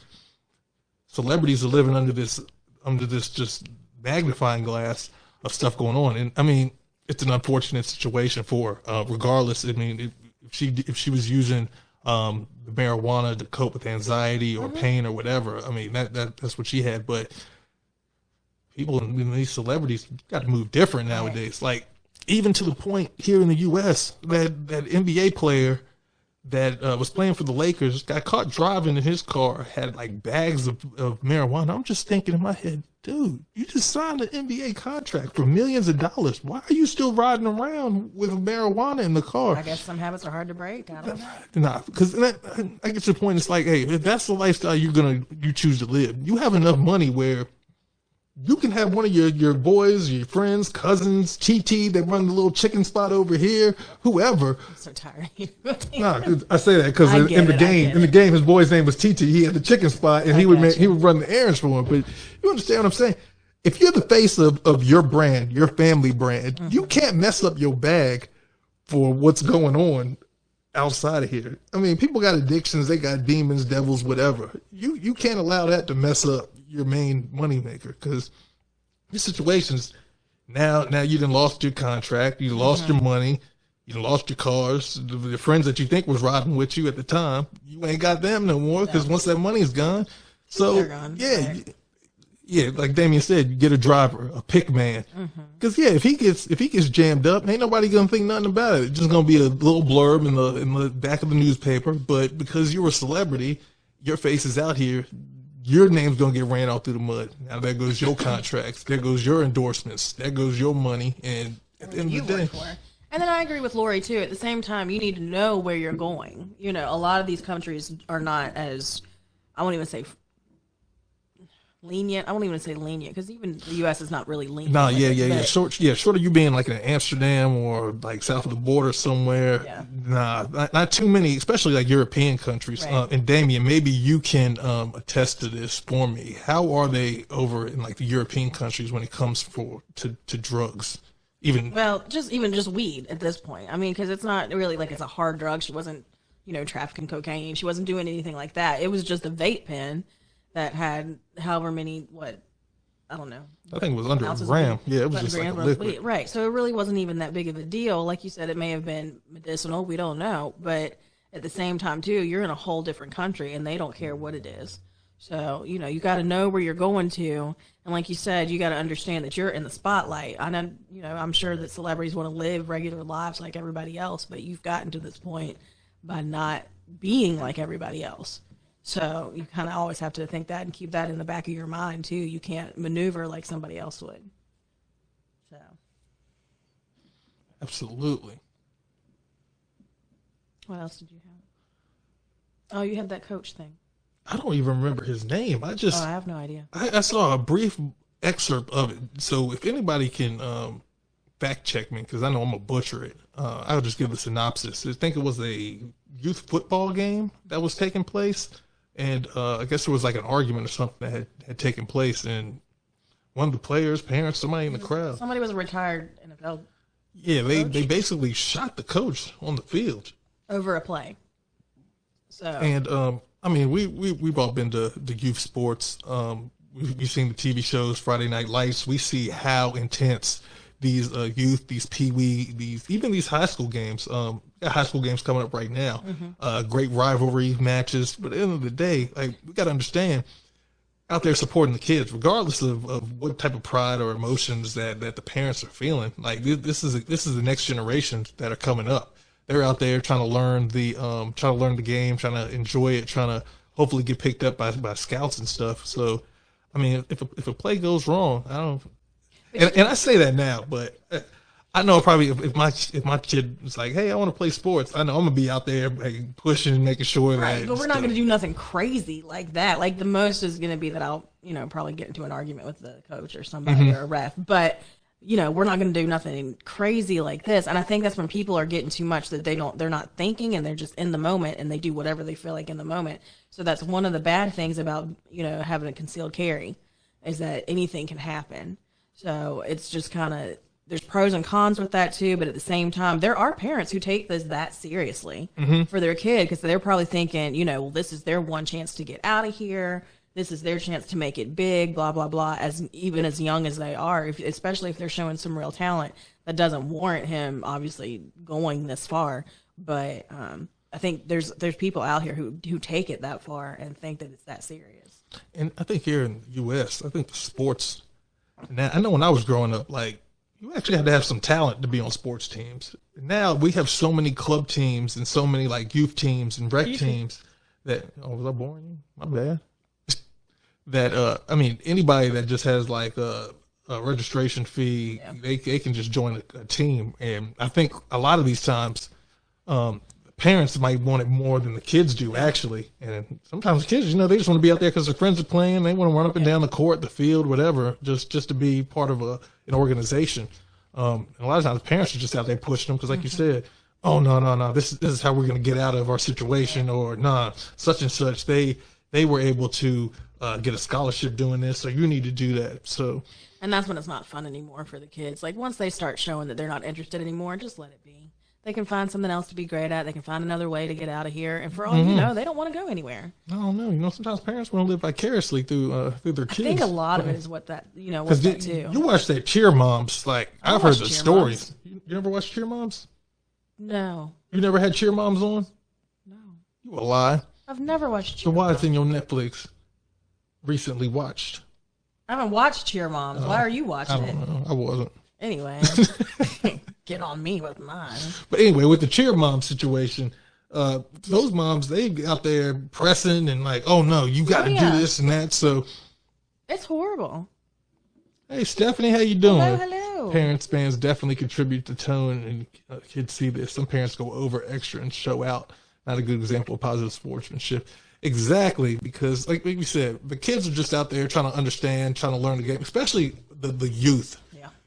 celebrities are living under this just magnifying glass of stuff going on. And I mean, it's an unfortunate situation for her. Regardless, I mean, if she was using the marijuana to cope with anxiety or pain or whatever, I mean, that's what she had. But people, I mean, these celebrities got to move different nowadays. Like, even to the point here in the U.S., that NBA player that was playing for the Lakers got caught driving in his car, had like bags of marijuana. I'm just thinking in my head, dude, you just signed an NBA contract for millions of dollars. Why are you still riding around with marijuana in the car? I guess some habits are hard to break. I don't know. Nah, because I get to the point. It's like, hey, if that's the lifestyle you choose to live, you have enough money where you can have one of your boys, your friends, cousins, TT that run the little chicken spot over here, whoever. I'm so tired of you. Nah, I say that because in the game, his boy's name was TT. He had the chicken spot, and he would run the errands for him. But you understand what I'm saying? If you're the face of your brand, your family brand, you can't mess up your bag for what's going on outside of here. I mean, people got addictions, they got demons, devils, whatever. You can't allow that to mess up your main moneymaker, because these situations now you done lost your contract, you lost your money, you done lost your cars, the friends that you think was riding with you at the time, you ain't got them no more because once that money's gone. So yeah, like Damien said, you get a driver, a pick man, because if he gets jammed up, ain't nobody gonna think nothing about it. It's just gonna be a little blurb in the back of the newspaper. But because you're a celebrity, your face is out here. Your name's going to get ran out through the mud. Now there goes your contracts. There goes your endorsements. There goes your money. And at the end of the day. And then I agree with Lori, too. At the same time, you need to know where you're going. You know, a lot of these countries are not as, I won't even say lenient. I won't even say lenient because even the U.S. is not really lenient. No, yeah. Short of you being like in Amsterdam or like south of the border somewhere. Yeah. Nah, not too many, especially like European countries. Right. And Damien, maybe you can attest to this for me. How are they over in like the European countries when it comes to drugs? Even Well, just weed at this point. I mean, because it's not really like it's a hard drug. She wasn't, trafficking cocaine. She wasn't doing anything like that. It was just a vape pen that had however many, I don't know. I think it was under a ounces gram. of Yeah, it was but just like a grams of liquid. weed. Right. So it really wasn't even that big of a deal. Like you said, it may have been medicinal. We don't know. But at the same time, too, you're in a whole different country and they don't care what it is. So, you got to know where you're going to. And like you said, you got to understand that you're in the spotlight. I know, I'm sure that celebrities want to live regular lives like everybody else, but you've gotten to this point by not being like everybody else. So you kind of always have to think that and keep that in the back of your mind, too. You can't maneuver like somebody else would. So. Absolutely. What else did you have? Oh, you had that coach thing. I don't even remember his name. I have no idea. I saw a brief excerpt of it. So if anybody can fact check me, because I know I'm going to butcher it, I'll just give the synopsis. I think it was a youth football game that was taking place. And I guess there was like an argument or something that had taken place. And one of the players, parents, somebody in the crowd. Somebody was a retired NFL. Yeah, they basically shot the coach on the field. Over a play. So. And, I mean, we've all been to youth sports. We've seen the TV shows, Friday Night Lights. We see how intense these youth, these peewee, even these high school games. Got high school games coming up right now. Great rivalry matches. But at the end of the day, like, we got to understand, out there supporting the kids, regardless of what type of pride or emotions that the parents are feeling. Like, this is the next generation that are coming up. They're out there trying to learn the game, trying to enjoy it, trying to hopefully get picked up by scouts and stuff. So, I mean, if a play goes wrong, I don't. And I say that now, but I know probably if my kid was like, "Hey, I want to play sports," I know I'm gonna be out there like, pushing and making sure right, that. But we're not gonna do nothing crazy like that. Like the most is gonna be that I'll probably get into an argument with the coach or somebody or a ref, but. We're not going to do nothing crazy like this. And I think that's when people are getting too much that they're not thinking and they're just in the moment and they do whatever they feel like in the moment. So that's one of the bad things about, having a concealed carry is that anything can happen. So it's just kind of, there's pros and cons with that too. But at the same time, there are parents who take this that seriously for their kid because they're probably thinking, well, this is their one chance to get out of here. This is their chance to make it big, blah, blah, blah, even as young as they are, especially if they're showing some real talent. That doesn't warrant him, obviously, going this far. But I think there's people out here who take it that far and think that it's that serious. And I think here in the U.S., I think the sports, now, I know when I was growing up, like, you actually had to have some talent to be on sports teams. Now we have so many club teams and so many, like, youth teams and rec teams that, was I boring you? My bad. That I mean, anybody that just has like a registration fee, they can just join a team. And I think a lot of these times, parents might want it more than the kids do, actually. And sometimes kids, they just want to be out there because their friends are playing. They want to run up and down the court, the field, whatever, just to be part of an organization. And a lot of times, parents are just out there pushing them because, like you said, oh no, this is how we're going to get out of our situation, or nah, such and such. They were able to. Get a scholarship doing this, so you need to do that. So, and that's when it's not fun anymore for the kids. Like once they start showing that they're not interested anymore, just let it be. They can find something else to be great at. They can find another way to get out of here. And for all you know, they don't want to go anywhere. I don't know. Sometimes parents want to live vicariously through their kids. I think a lot of it is what that what's that too. You watch that Cheer Moms, like I've heard the stories. You never watched Cheer Moms? No. You never had Cheer Moms on? No. You a lie. I've never watched Cheer So why it's in your Netflix? Recently watched. I haven't watched Cheer Moms. Why are you watching it? I don't know. I wasn't. Anyway, get on me with mine. But anyway, with the Cheer Mom situation, those moms, they out there pressing and like, oh no, you got to do this and that. So it's horrible. Hey, Stephanie, how you doing? Hello. Parents, fans definitely contribute to tone, and kids see this. Some parents go over extra and show out. Not a good example of positive sportsmanship. Exactly, because like we said, the kids are just out there trying to understand, trying to learn the game, especially the youth,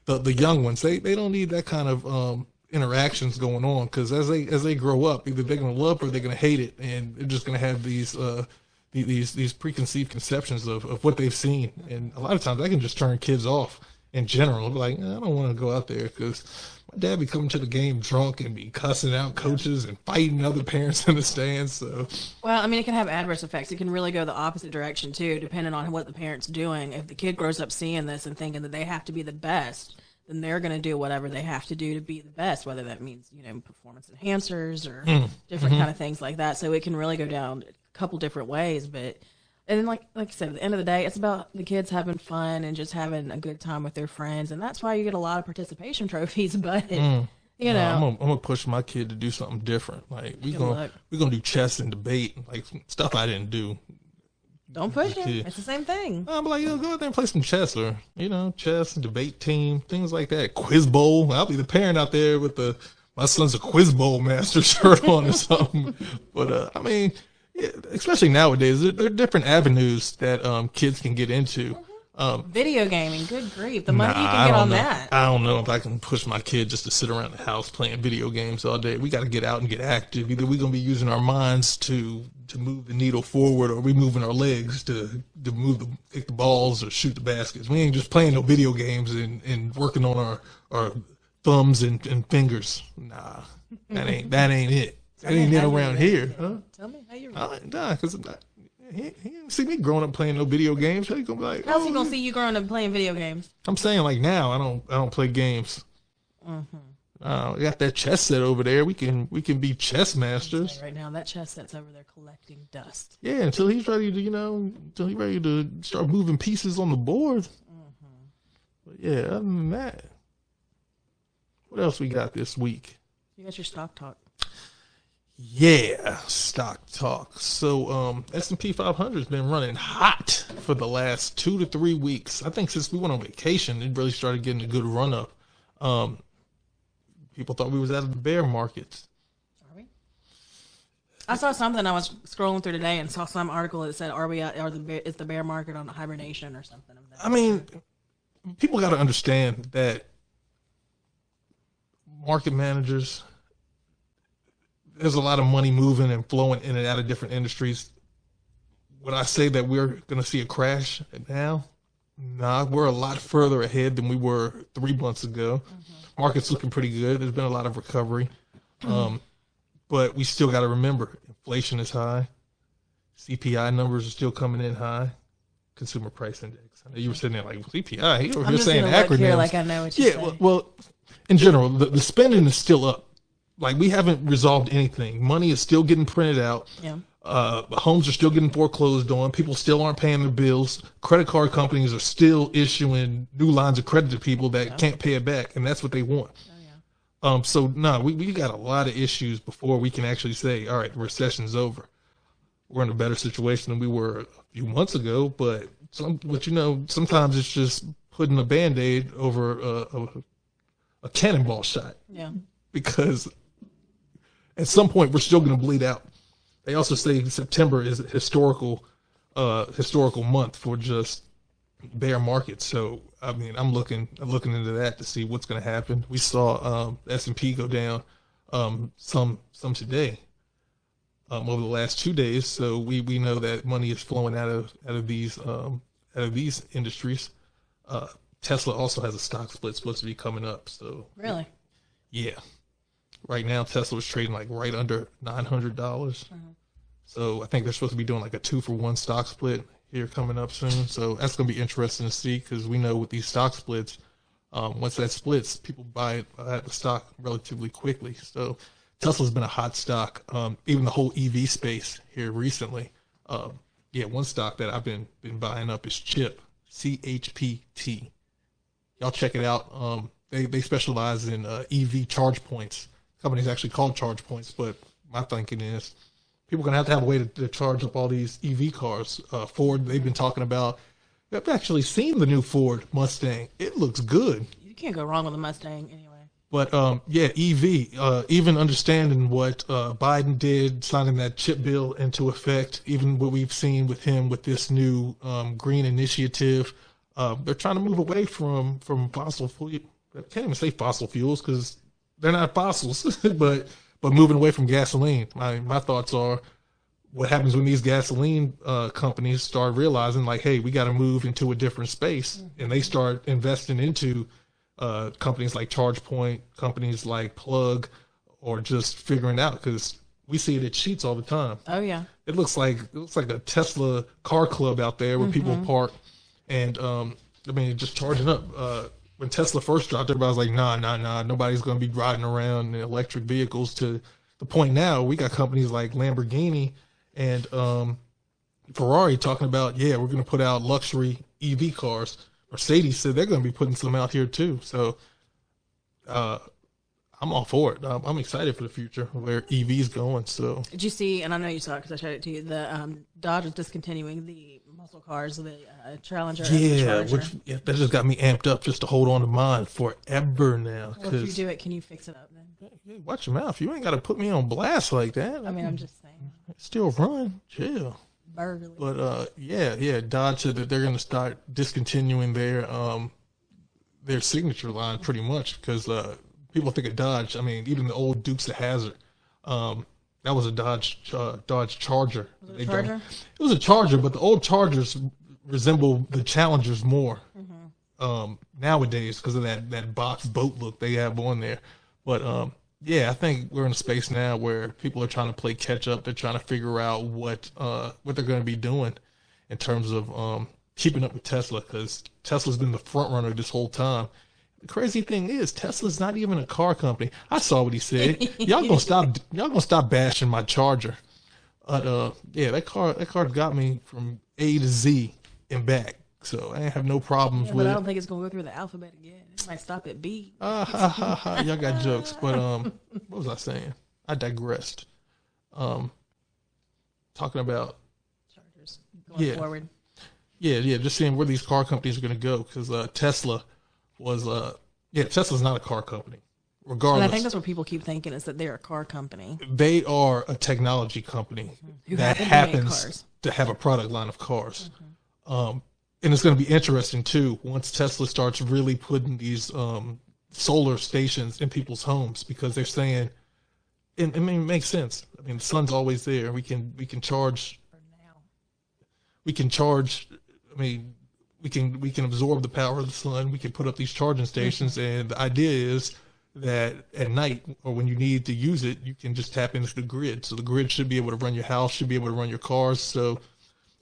the young ones. They don't need that kind of interactions going on, because as they grow up, either they're going to love it or they're going to hate it, and they're just going to have these preconceived conceptions of what they've seen, and a lot of times that can just turn kids off. in general. Like, I don't want to go out there because my dad be coming to the game drunk and be cussing out coaches and fighting other parents in the stands. So, well, I mean, it can have adverse effects. It can really go the opposite direction too, depending on what the parent's doing. If the kid grows up seeing this and thinking that they have to be the best, then they're going to do whatever they have to do to be the best, whether that means, performance enhancers or different kind of things like that. So it can really go down a couple different ways. But, and then like I said, at the end of the day, it's about the kids having fun and just having a good time with their friends. And that's why you get a lot of participation trophies. But, I'm gonna push my kid to do something different. Like, we're gonna do chess and debate, like stuff I didn't do. Don't push him. It's the same thing. I'm like, go out there and play some chess, or chess and debate team, things like that. Quiz bowl. I'll be the parent out there with my son's a quiz bowl master shirt on or something. But I mean, especially nowadays, there are different avenues that kids can get into. Video gaming, good grief, the money you can get on that. I don't know if I can push my kid just to sit around the house playing video games all day. We got to get out and get active. Either we're gonna be using our minds to move the needle forward, or we moving our legs to kick the balls or shoot the baskets. We ain't just playing no video games and working on our thumbs and fingers. Nah, that ain't it. That ain't it around here. Huh? Tell me how you. Nah, because he didn't see me growing up playing no video games. How he gonna be like? How's he gonna see you growing up playing video games? I'm saying, like, now I don't play games. We got that chess set over there. We can be chess masters. Right now, that chess set's over there collecting dust. Yeah, until he's ready to start moving pieces on the board. But yeah, other than that, what else we got this week? You got your stock talk. Yeah, stock talk. So S&P 500 has been running hot for the last 2 to 3 weeks. I think since we went on vacation, it really started getting a good run up. People thought we was out of the bear market. Are we? I saw something. I was scrolling through today and saw some article that said, is the bear market on hibernation or something of that? I mean, people got to understand that market managers, there's a lot of money moving and flowing in and out of different industries. Would I say that we're going to see a crash now? Nah, we're a lot further ahead than we were 3 months ago. Market's looking pretty good. There's been a lot of recovery. But we still got to remember, inflation is high. CPI numbers are still coming in high. Consumer Price Index. I know you were sitting there like, CPI? You're I'm just saying acronyms. Here like I know what you're saying. Well, in general, the spending is still up. Like, we haven't resolved anything. Money is still getting printed out. Yeah. Homes are still getting foreclosed on. People still aren't paying their bills. Credit card companies are still issuing new lines of credit to people that can't pay it back, and that's what they want. So we got a lot of issues before we can actually say, all right, the recession's over. We're in a better situation than we were a few months ago, but sometimes it's just putting a Band-Aid over a cannonball shot. Yeah. Because at some point we're still going to bleed out. They also say September is a historical month for just bear markets. So I mean, I'm looking into that to see what's going to happen. We saw S&P go down some today over the last 2 days. So we know that money is flowing out of these industries. Tesla also has a stock split supposed to be coming up. So really, yeah. Right now, Tesla was trading like right under $900. So I think they're supposed to be doing like a 2-for-1 stock split here coming up soon. So that's going to be interesting to see, because we know with these stock splits, once that splits, people buy the stock relatively quickly. So Tesla's been a hot stock. Even the whole EV space here recently. One stock that I've been buying up is CHIP, CHPT. Y'all check it out. They specialize in EV charge points. The company's actually called Charge Points, but my thinking is people are going to have a way to charge up all these EV cars. Ford, they've been talking about. I've actually seen the new Ford Mustang. It looks good. You can't go wrong with a Mustang anyway. But EV, even understanding what Biden did, signing that chip bill into effect, even what we've seen with him with this new green initiative, they're trying to move away from fossil fuel. I can't even say fossil fuels because they're not fossils, but moving away from gasoline. My thoughts are, what happens when these gasoline companies start realizing like, hey, we got to move into a different space, and they start investing into companies like ChargePoint, companies like Plug, or just figuring out, because we see it at Sheetz all the time. Oh yeah. It looks like a Tesla car club out there where people park, and just charging up. When Tesla first dropped, everybody was like, nah, nobody's going to be riding around in electric vehicles. To the point now, we got companies like Lamborghini and Ferrari talking about, we're going to put out luxury EV cars. Mercedes said they're going to be putting some out here too. So I'm all for it. I'm excited for the future where EV's going. So did you see? And I know you saw it because I showed it to you. The Dodge is discontinuing the muscle cars, the Challenger. Yeah, that just got me amped up just to hold on to mine forever now. Well, if you do it, can you fix it up then? Hey, watch your mouth. You ain't got to put me on blast like that. I mean, I'm just saying. Still run. Chill. Burglary. But Dodge said that they're going to start discontinuing their signature line pretty much, because people think of Dodge. I mean, even the old Dukes of Hazzard, that was a Dodge Charger. Was it a Charger? It was a Charger, but the old Chargers resemble the Challengers more nowadays because of that box boat look they have on there. But I think we're in a space now where people are trying to play catch up. They're trying to figure out what they're going to be doing in terms of keeping up with Tesla, because Tesla's been the front runner this whole time. The crazy thing is, Tesla's not even a car company. I saw what he said. Y'all gonna stop bashing my Charger. That car got me from A to Z and back. So I have no problems with it. But I don't think it's gonna go through the alphabet again. It might stop at B. Y'all got jokes. But what was I saying? I digressed. Talking about Chargers going forward. Yeah, just seeing where these car companies are gonna go, because Tesla was Tesla's not a car company. Regardless, and I think that's what people keep thinking, is that they're a car company. They are a technology company that happens to have a product line of cars. And it's going to be interesting too once Tesla starts really putting these solar stations in people's homes, because they're saying, and I mean, it makes sense. I mean, the sun's always there. We can charge. We can charge. I mean, we can absorb the power of the sun. We can put up these charging stations, and the idea is that at night, or when you need to use it, you can just tap into the grid. So the grid should be able to run your house, should be able to run your cars. So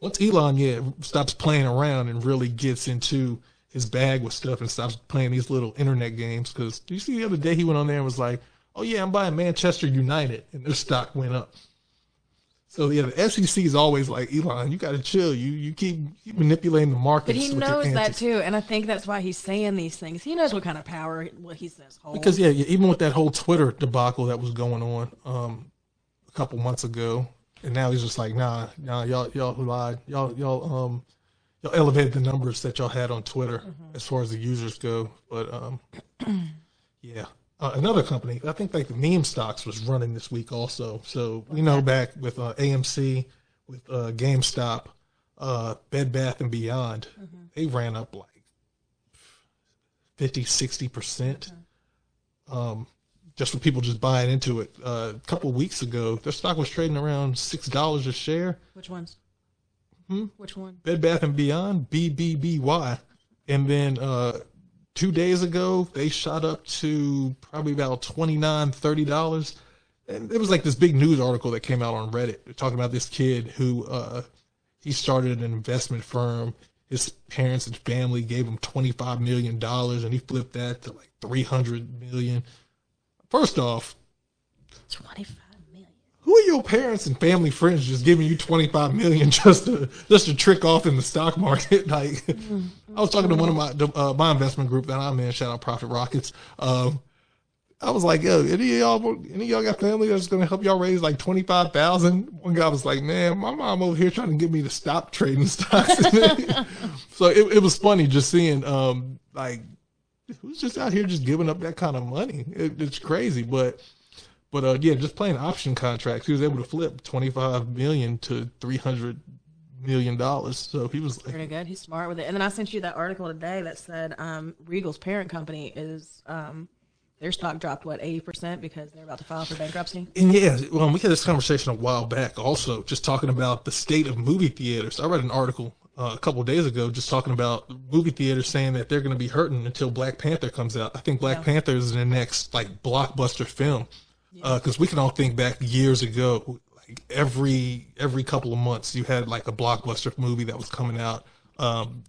once Elon stops playing around and really gets into his bag with stuff and stops playing these little internet games, because do you see the other day he went on there and was like, oh yeah, I'm buying Manchester United, and their stock went up. So the SEC is always like, Elon, you got to chill. You keep manipulating the market. But he knows that too, and I think that's why he's saying these things. He knows what kind of power what he says holds. Because even with that whole Twitter debacle that was going on a couple months ago, and now he's just like, nah, y'all lied. Y'all elevated the numbers that y'all had on Twitter as far as the users go. But another company, I think like the meme stocks was running this week also. So we know back with AMC, with GameStop, Bed Bath & Beyond, they ran up like 50-60%. Just for people just buying into it. A couple of weeks ago, their stock was trading around $6 a share. Which ones? Which one? Bed Bath & Beyond, BBBY. And then 2 days ago, they shot up to probably about $29, $30. And it was like this big news article that came out on Reddit. They're talking about this kid who he started an investment firm. His parents and family gave him $25 million, and he flipped that to like $300 million. First off, 25 million. Who are your parents and family friends just giving you 25 million just to trick off in the stock market? Like, I was talking to one of my investment group that I'm in. Shout out Profit Rockets. I was like, yo, any of y'all got family that's gonna help y'all raise like 25,000? One guy was like, man, my mom over here trying to get me to stop trading stocks. So it was funny just seeing like, who's just out here just giving up that kind of money? It's crazy, but just playing option contracts, he was able to flip 25 million to $300 million. So he was like, pretty good. He's smart with it. And then I sent you that article today that said Regal's parent company is their stock dropped, what, 80% because they're about to file for bankruptcy? And yeah, well, we had this conversation a while back also, just talking about the state of movie theaters. I read an article a couple of days ago just talking about movie theaters saying that they're going to be hurting until Black Panther comes out. I think Black Panther is the next like blockbuster film, because we can all think back years ago, like every couple of months you had like a blockbuster movie that was coming out.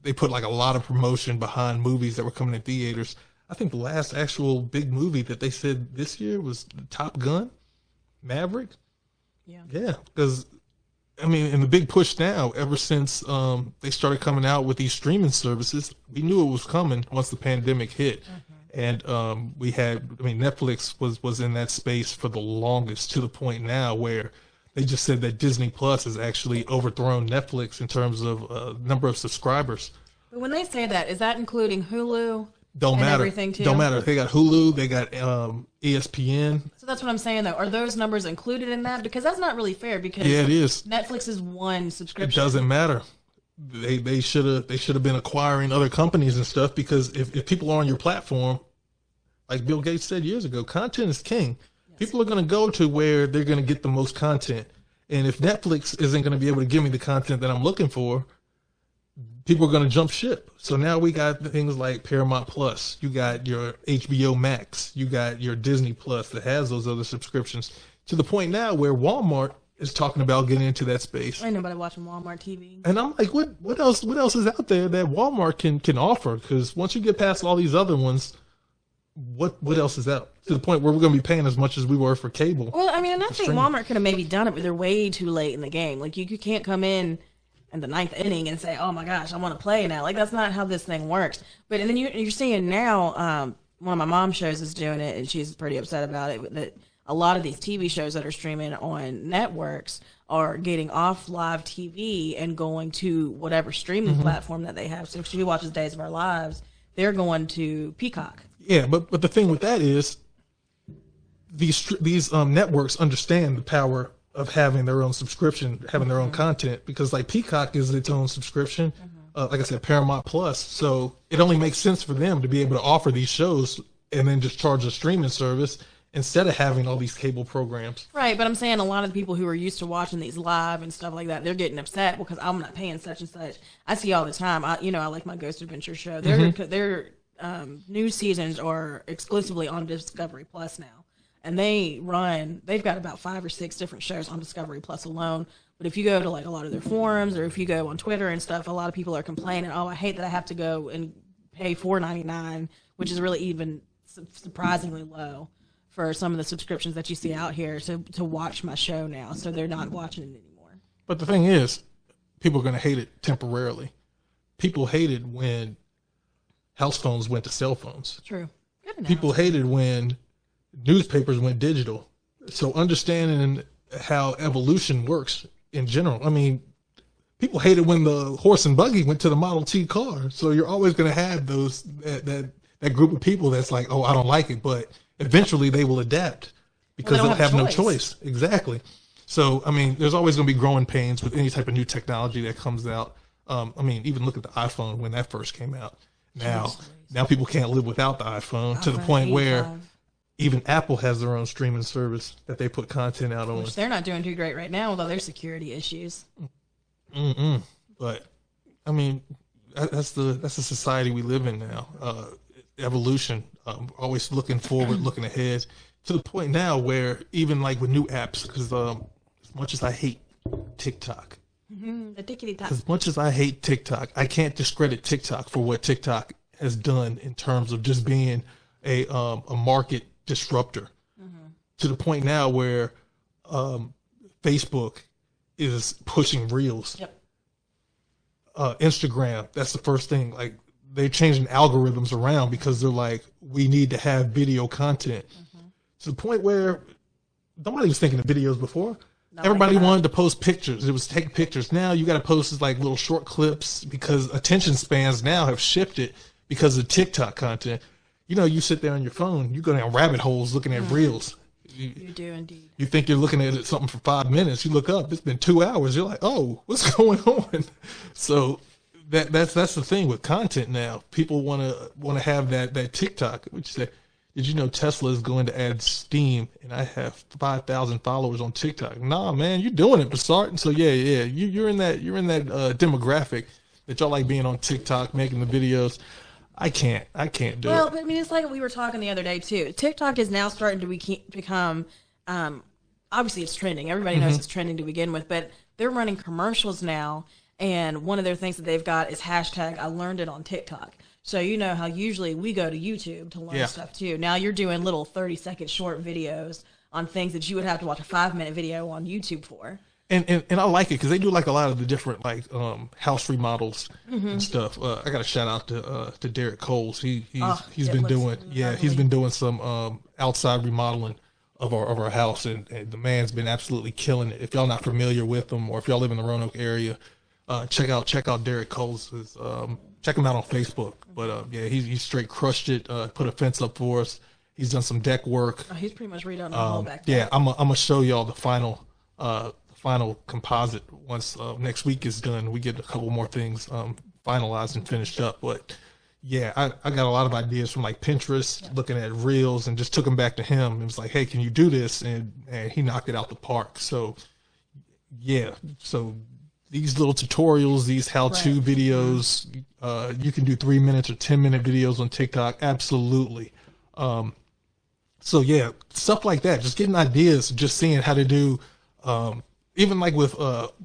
They put like a lot of promotion behind movies that were coming in theaters. I think the last actual big movie that they said this year was Top Gun, Maverick. Yeah, because I mean, and the big push now, ever since they started coming out with these streaming services, we knew it was coming once the pandemic hit. And we had, I mean, Netflix was in that space for the longest, to the point now where they just said that Disney Plus has actually overthrown Netflix in terms of number of subscribers. But when they say that, is that including Hulu? Don't matter. Everything too? Don't matter. They got Hulu. They got ESPN. So that's what I'm saying, though. Are those numbers included in that? Because that's not really fair. Because yeah, it is. Netflix is one subscription. It doesn't matter. They should have been acquiring other companies and stuff, because if people are on your platform, like Bill Gates said years ago, content is king. Yes. People are going to go to where they're going to get the most content. And if Netflix isn't going to be able to give me the content that I'm looking for, people are going to jump ship. So now we got things like Paramount Plus. You got your HBO Max. You got your Disney Plus that has those other subscriptions, to the point now where Walmart is talking about getting into that space. Ain't nobody watching Walmart TV. And I'm like, what else is out there that Walmart can offer? Because once you get past all these other ones, what else is out? To the point where we're going to be paying as much as we were for cable. Well, I mean, and I think Walmart could have maybe done it, but they're way too late in the game. Like, you can't come in the ninth inning and say, oh my gosh, I want to play now. Like, that's not how this thing works. But, and then you're seeing now, one of my mom's shows is doing it, and she's pretty upset about it, that a lot of these TV shows that are streaming on networks are getting off live TV and going to whatever streaming platform that they have. So if she watches Days of Our Lives, they're going to Peacock. Yeah, but the thing with that is these networks understand the power of having their own subscription, having their own content, because like Peacock is its own subscription. Like I said, Paramount Plus. So it only makes sense for them to be able to offer these shows and then just charge a streaming service instead of having all these cable programs. Right, but I'm saying a lot of the people who are used to watching these live and stuff like that, they're getting upset because I'm not paying such and such. I see all the time. I like my Ghost Adventure show. Their new seasons are exclusively on Discovery Plus now. And they've got about 5 or 6 different shows on Discovery Plus alone. But if you go to like a lot of their forums, or if you go on Twitter and stuff, a lot of people are complaining, oh, I hate that I have to go and pay $4.99, which is really even surprisingly low for some of the subscriptions that you see out here to watch my show now. So they're not watching it anymore. But the thing is, people are going to hate it temporarily. People hated when house phones went to cell phones. True. People hated when newspapers went digital. So understanding how evolution works in general. I mean, people hated when the horse and buggy went to the Model T car. So you're always going to have that group of people that's like, oh, I don't like it, but eventually they will adapt because they'll have no choice. Exactly. So, I mean, there's always going to be growing pains with any type of new technology that comes out. I mean, even look at the iPhone when that first came out. Now people can't live without the iPhone, to the point where even Apple has their own streaming service that they put content out on. Which they're not doing too great right now with all their security issues. But I mean, that's the society we live in now. Evolution, always looking forward, looking ahead, to the point now where even like with new apps, because as much as I hate TikTok, the tickety-tock. As much as I hate TikTok, I can't discredit TikTok for what TikTok has done in terms of just being a market disruptor, to the point now where Facebook is pushing Reels. Instagram, that's the first thing. Like, they're changing algorithms around because they're like, we need to have video content. To the point where nobody was thinking of videos before. Everybody wanted to post pictures. It was take pictures. Now you got to post like little short clips because attention spans now have shifted because of TikTok content. You know, you sit there on your phone, you go down rabbit holes looking at Reels. You do indeed. You think you're looking at something for 5 minutes. You look up, it's been 2 hours. You're like, oh, what's going on? So that's the thing with content now. People want to have that TikTok, which is did you know Tesla is going to add Steam? And I have 5,000 followers on TikTok. Nah, man, you're doing it, Bassart. And so yeah, you're in that demographic that y'all like being on TikTok, making the videos. I can't do it. Well, but I mean, it's like we were talking the other day too. TikTok is now starting to become, obviously it's trending. Everybody knows it's trending to begin with, but they're running commercials now. And one of their things that they've got is hashtag I learned it on TikTok. So you know how usually we go to YouTube to learn stuff too. Now you're doing little 30-second short videos on things that you would have to watch a 5-minute video on YouTube for. And I like it because they do like a lot of the different like house remodels and stuff. I got a shout out to Derek Coles. He's been doing some outside remodeling of our house, and the man's been absolutely killing it. If y'all not familiar with him, or if y'all live in the Roanoke area, check out Derek Coles. Check him out on Facebook. But he's straight crushed it. Put a fence up for us. He's done some deck work. Oh, he's pretty much redone the whole back there. Yeah, I'm gonna show y'all the final composite once next week is done. We get a couple more things finalized and finished up. But yeah, I got a lot of ideas from like Pinterest, looking at reels, and just took them back to him. It was like, hey, can you do this? And he knocked it out the park. So yeah, so these little tutorials, these how-to videos, you can do 3 minutes or 10-minute videos on TikTok. Absolutely. So yeah, stuff like that, just getting ideas, just seeing how to do, even like with vinyl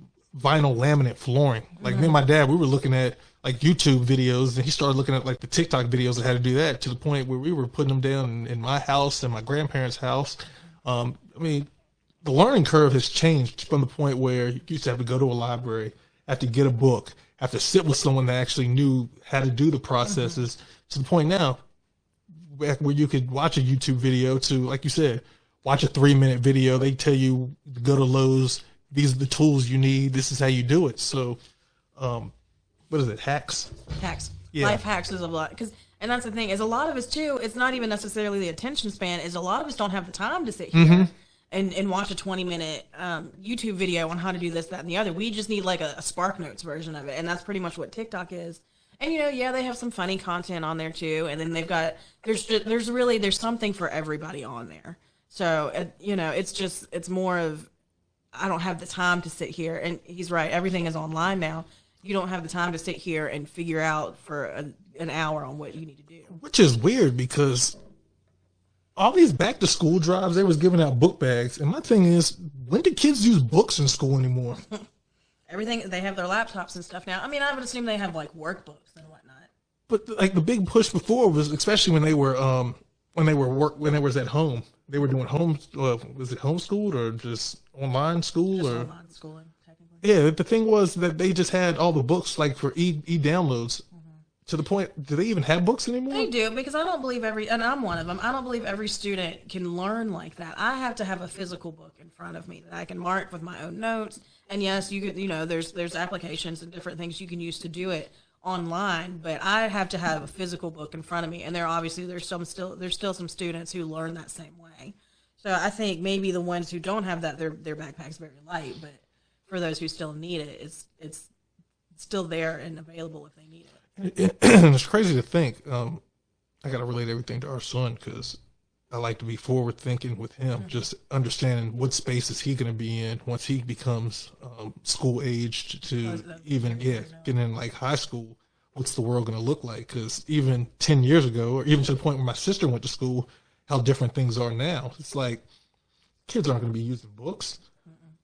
laminate flooring. Like me and my dad, we were looking at like YouTube videos, and he started looking at like the TikTok videos of how to do that, to the point where we were putting them down in my house and my grandparents' house. I mean, the learning curve has changed from the point where you used to have to go to a library, have to get a book, have to sit with someone that actually knew how to do the processes, to the point now where you could watch a YouTube video to, like you said, watch a 3-minute video. They tell you to go to Lowe's. These are the tools you need. This is how you do it. So, what is it? Hacks? Hacks. Yeah. Life hacks is a lot. And that's the thing, is a lot of us too, it's not even necessarily the attention span, is a lot of us don't have the time to sit here and watch a 20-minute YouTube video on how to do this, that, and the other. We just need like a Spark Notes version of it. And that's pretty much what TikTok is. And, you know, yeah, they have some funny content on there too. And then they've got, there's something for everybody on there. So, you know, it's more of, I don't have the time to sit here. And he's right. Everything is online now. You don't have the time to sit here and figure out for an hour on what you need to do. Which is weird, because all these back to school drives, they was giving out book bags. And my thing is, when do kids use books in school anymore? Everything, they have their laptops and stuff now. I mean, I would assume they have like workbooks and whatnot. But like the big push before was, especially when they were when they was at home, they were doing was it homeschooled or just online school? Just or online schooling, technically. Yeah, the thing was that they just had all the books like for e-downloads. To the point, do they even have books anymore? They do, because I don't believe and I'm one of them, I don't believe every student can learn like that. I have to have a physical book in front of me that I can mark with my own notes. And yes, there's applications and different things you can use to do it online, but I have to have a physical book in front of me. And there's still some students who learn that same way. So I think maybe the ones who don't have that, their backpack's very light, but for those who still need it, it's still there and available if they need it. It's crazy to think. I got to relate everything to our son, because I like to be forward thinking with him, just understanding what space is he going to be in once he becomes school aged to even getting in like high school. What's the world going to look like? Because even 10 years ago, or even to the point where my sister went to school, how different things are now. It's like kids aren't going to be using books.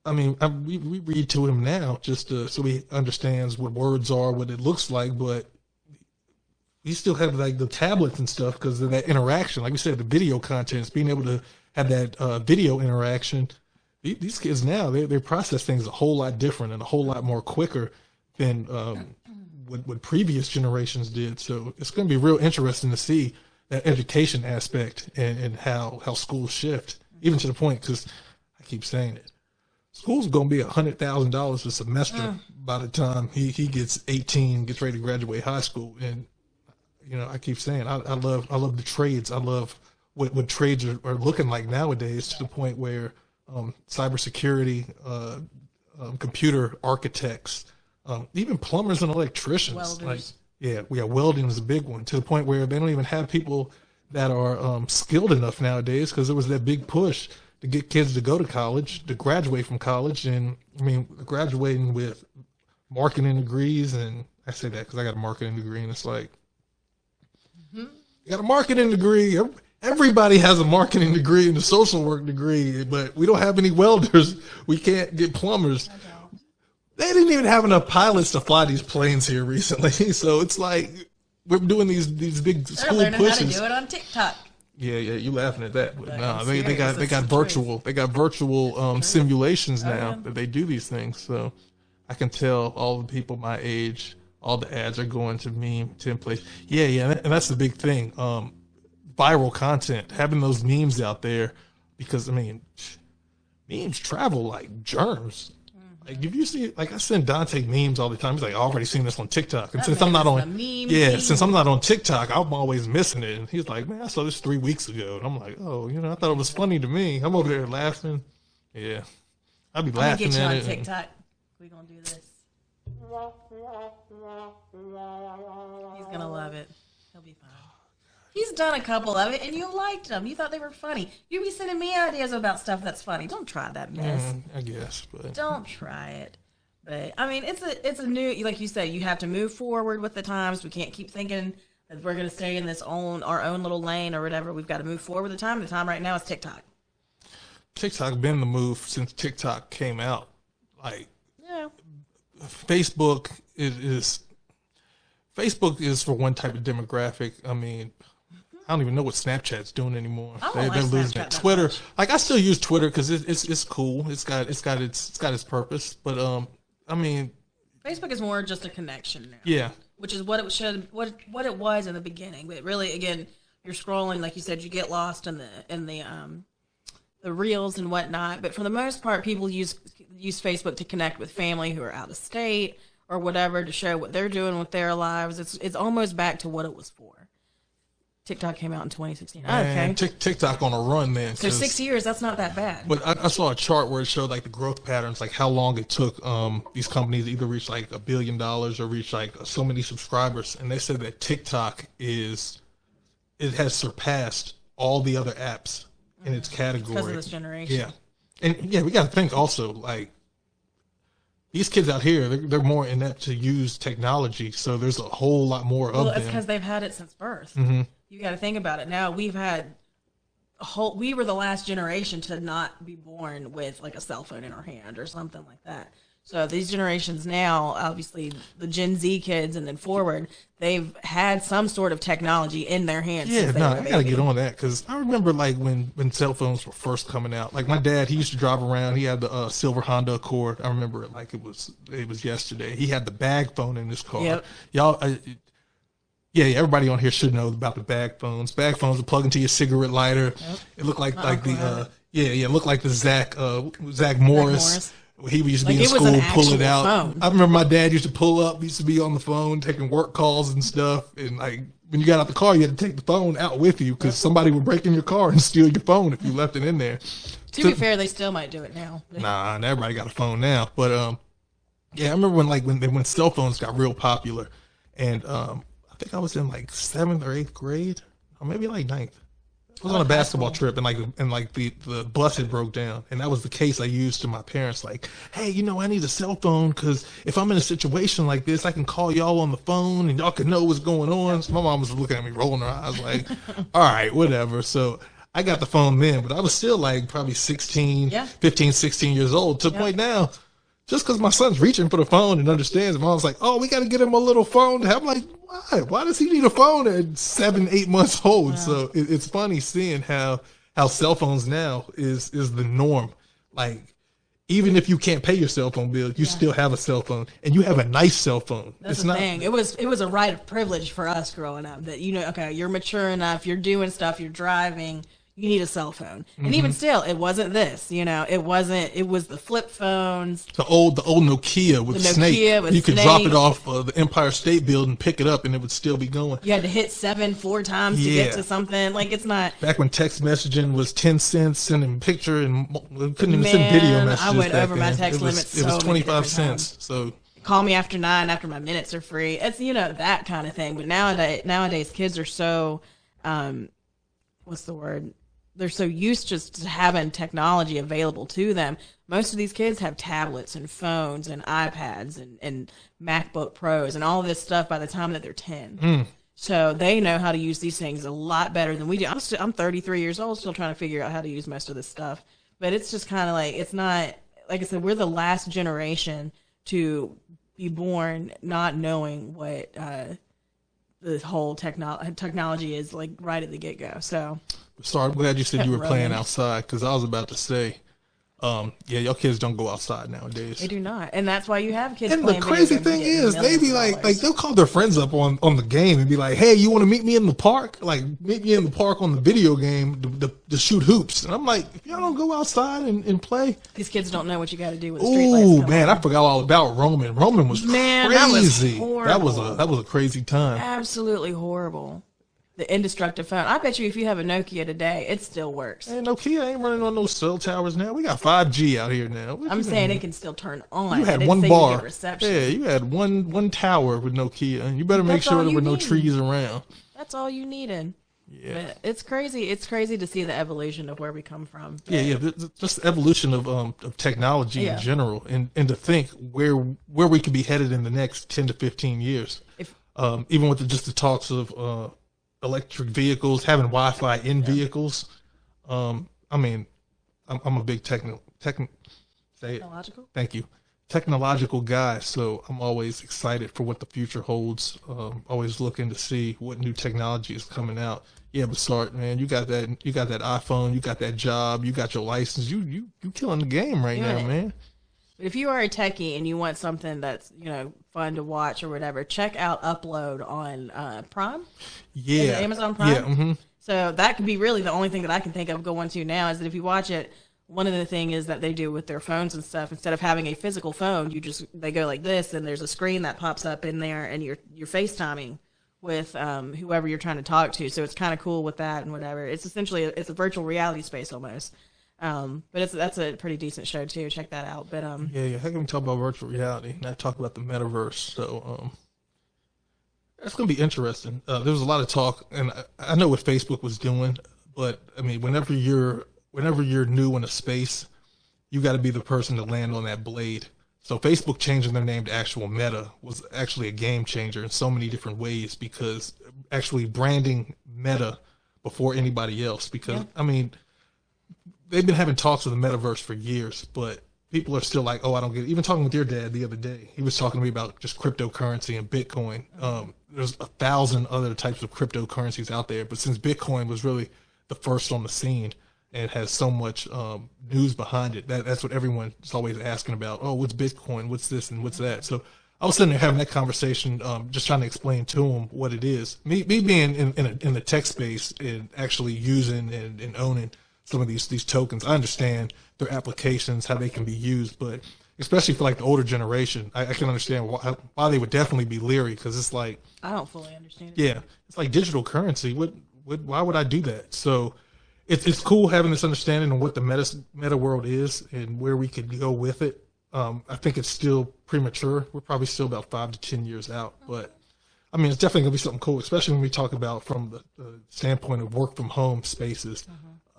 I mean, we read to him now just so he understands what words are, what it looks like, but we still have like the tablets and stuff because of that interaction. Like we said, the video content, being able to have that video interaction. These kids now, they process things a whole lot different and a whole lot more quicker than what previous generations did. So it's going to be real interesting to see that education aspect and how schools shift, even to the point, because I keep saying it. School's going to be $100,000 a semester by the time he gets 18, gets ready to graduate high school. And, you know, I keep saying, I love the trades. I love what trades are looking like nowadays, to the point where cybersecurity, computer architects, even plumbers and electricians. Welders. Like, welding is a big one, to the point where they don't even have people that are skilled enough nowadays, because there was that big push to get kids to go to college, to graduate from college. And I mean, graduating with marketing degrees, and I say that because I got a marketing degree, and it's like, you got a marketing degree. Everybody has a marketing degree and a social work degree, but we don't have any welders. We can't get plumbers. They didn't even have enough pilots to fly these planes here recently. So it's like we're doing these big They're school learning pushes. how to do it on TikTok. Yeah, you laughing at that, but But no, I'm they serious. got It's the virtual simulations now yeah. that they do these things. So I can tell all the people my age, all the ads are going to meme templates. Yeah, and that's the big thing. Viral content, having those memes out there, because I mean, memes travel like germs. Like if you see, like I send Dante memes all the time. He's like, I already seen this on TikTok, and That since I'm man not is on, the meme king. since I'm not on TikTok, I'm always missing it. And he's like, man, I saw this 3 weeks ago, and I'm like, oh, I thought it was funny to me. I'm over there laughing. Yeah, I'll be I'm gonna laughing get you at on it. TikTok. We gonna do this. He's gonna love it. He'll be fine. He's done a couple of it, and you liked them. You thought they were funny. You be sending me ideas about stuff that's funny. Don't try that mess. I guess, but Don't try it. But I mean, it's a new, like you said, you have to move forward with the times. We can't keep thinking that we're gonna stay in our own little lane or whatever. We've got to move forward with the time. The time right now is TikTok. TikTok been the move since TikTok came out. Like Yeah. Facebook is for one type of demographic. I mean, I don't even know what Snapchat's doing anymore. I don't They're like losing Snapchat it. that Twitter, much. like I still use Twitter because it's cool. It's got its purpose. But I mean, Facebook is more just a connection now. yeah, Which is what it was in the beginning. But really, again, you're scrolling, like you said, you get lost in the reels and whatnot. But for the most part, people use Facebook to connect with family who are out of state or whatever, to show what they're doing with their lives. It's almost back to what it was for. TikTok came out in 2016. man, Okay. TikTok on a run, man. So 6 years, that's not that bad. But I saw a chart where it showed like the growth patterns, like how long it took these companies to either reach like $1 billion or reach like so many subscribers, and they said that TikTok has surpassed all the other apps in its category Because of this generation. Yeah, and yeah, we got to think also like these kids out here, they're more inept to use technology, so there's a whole lot more Well, of it's them. because they've had it since birth. Mm-hmm. You got to think about it. Now we were the last generation to not be born with like a cell phone in our hand or something like that. So these generations now, obviously the Gen Z kids and then forward, they've had some sort of technology in their hands. Yeah, since they no, were a I gotta baby. get on that because I remember like when cell phones were first coming out. Like my dad, he used to drive around. He had the silver Honda Accord. I remember it like it was yesterday. He had the bag phone in his car. Yep. Y'all, yeah, everybody on here should know about the bag phones. Bag phones would plug into your cigarette lighter. Yep. It looked like uncle had it looked like the Zach Morris. Morris. He used to be Like, in it was an school, pull it actual out. phone. I remember my dad used to pull up, used to be on the phone, taking work calls and stuff. And like when you got out the car, you had to take the phone out with you because somebody would break in your car and steal your phone if you left it in there. To be fair, they still might do it now. Nah, everybody got a phone now. But yeah, I remember when cell phones got real popular, and I think I was in like 7th or 8th grade, or maybe like 9th. I was on a basketball trip, and the bus had broke down, and that was the case I used to my parents. Like, hey, I need a cell phone because if I'm in a situation like this, I can call y'all on the phone, and y'all can know what's going on. So my mom was looking at me, rolling her eyes, like, all right, whatever. So I got the phone then, but I was still like probably 15, 16 years old. To the point now, just because my son's reaching for the phone and understands, mom's like, oh, we got to get him a little phone. I'm like, why? Why does he need a phone at 7, 8 months old? So it's funny seeing how cell phones now is the norm. Like, even if you can't pay your cell phone bill, you still have a cell phone, and you have a nice cell phone. That's it's the not, thing. It was a rite of privilege for us growing up that, okay, you're mature enough, you're doing stuff, you're driving, you need a cell phone. And even still, it wasn't this, it was the flip phones. The old Nokia with The Nokia Snake. with You could Snake. drop it off the Empire State Building, pick it up, and it would still be going. You had to hit 4 times to get to something. Like, it's not. Back when text messaging was 10 cents, sending a picture, and we couldn't even send video messages. I went back over my then. text It was- limit It was so 25 many cents. So Call me after 9 after my minutes are free. It's, that kind of thing. But nowadays kids are so what's the word? They're so used just to having technology available to them. Most of these kids have tablets and phones and iPads and MacBook Pros and all this stuff by the time that they're 10. So they know how to use these things a lot better than we do. I'm 33 years old, still trying to figure out how to use most of this stuff. But it's just kind of like, it's not, like I said, we're the last generation to be born not knowing what the whole technology is, like, right at the get-go. So, sorry, I'm glad you said you were playing outside, because I was about to say, yeah, your kids don't go outside nowadays. They do not, and that's why you have kids. And the crazy thing is, they be like they'll call their friends up on the game and be like, "Hey, you want to meet me in the park? Like, meet me in the park on the video game to shoot hoops." And I'm like, if y'all don't go outside and play, these kids don't know what you got to do with the street lights. Oh man, I forgot all about Roman. Roman was crazy. That was horrible. That was a crazy time. Absolutely horrible. The indestructible phone. I bet you if you have a Nokia today, it still works. And Nokia ain't running on those cell towers now. We got 5G out here now. I'm saying it can still turn on. You had one bar. Yeah, you had one tower with Nokia, and you better make sure there were no trees around. That's all you needed. Yeah, but it's crazy. It's crazy to see the evolution of where we come from. Yeah. Just the evolution of technology in general, and to think where we could be headed in the next 10 to 15 years. Even with just the talks of electric vehicles, having Wi-Fi in vehicles. I mean, I'm a big technological guy, so I'm always excited for what the future holds. Always looking to see what new technology is coming out. Yeah, but Sart, man, you got that iPhone, you got that job, you got your license, you killing the game right now, man. But if you are a techie and you want something that's, fun to watch or whatever, check out Upload on Prime. Yeah. Amazon Prime. Yeah. Mm-hmm. So that could be really the only thing that I can think of going to now is that if you watch it, one of the things is that they do with their phones and stuff, instead of having a physical phone, they go like this, and there's a screen that pops up in there, and you're FaceTiming with whoever you're trying to talk to. So it's kind of cool with that and whatever. It's essentially it's a virtual reality space almost. But that's a pretty decent show too. Check that out. But yeah. How can we talk about virtual reality and not talk about the metaverse? So that's gonna be interesting. There was a lot of talk, and I know what Facebook was doing, but I mean, whenever you're new in a space, you got to be the person to land on that blade. So Facebook changing their name to actual Meta was actually a game changer in so many different ways, because actually branding Meta before anybody else. Because I mean, they've been having talks of the metaverse for years, but people are still like, oh, I don't get it. Even talking with your dad the other day, he was talking to me about just cryptocurrency and Bitcoin. There's 1,000 other types of cryptocurrencies out there, but since Bitcoin was really the first on the scene and has so much news behind it, that's what everyone is always asking about. Oh, what's Bitcoin? What's this and what's that? So I was sitting there having that conversation, just trying to explain to him what it is. Me being in the tech space and actually using and owning some of these tokens, I understand their applications, how they can be used, but especially for like the older generation, I can understand why they would definitely be leery, because it's like, I don't fully understand it. Yeah, it's like digital currency. Why would I do that? So it's cool having this understanding of what the meta world is and where we could go with it. I think it's still premature. We're probably still about 5 to 10 years out, but I mean, it's definitely gonna be something cool, especially when we talk about from the standpoint of work from home spaces.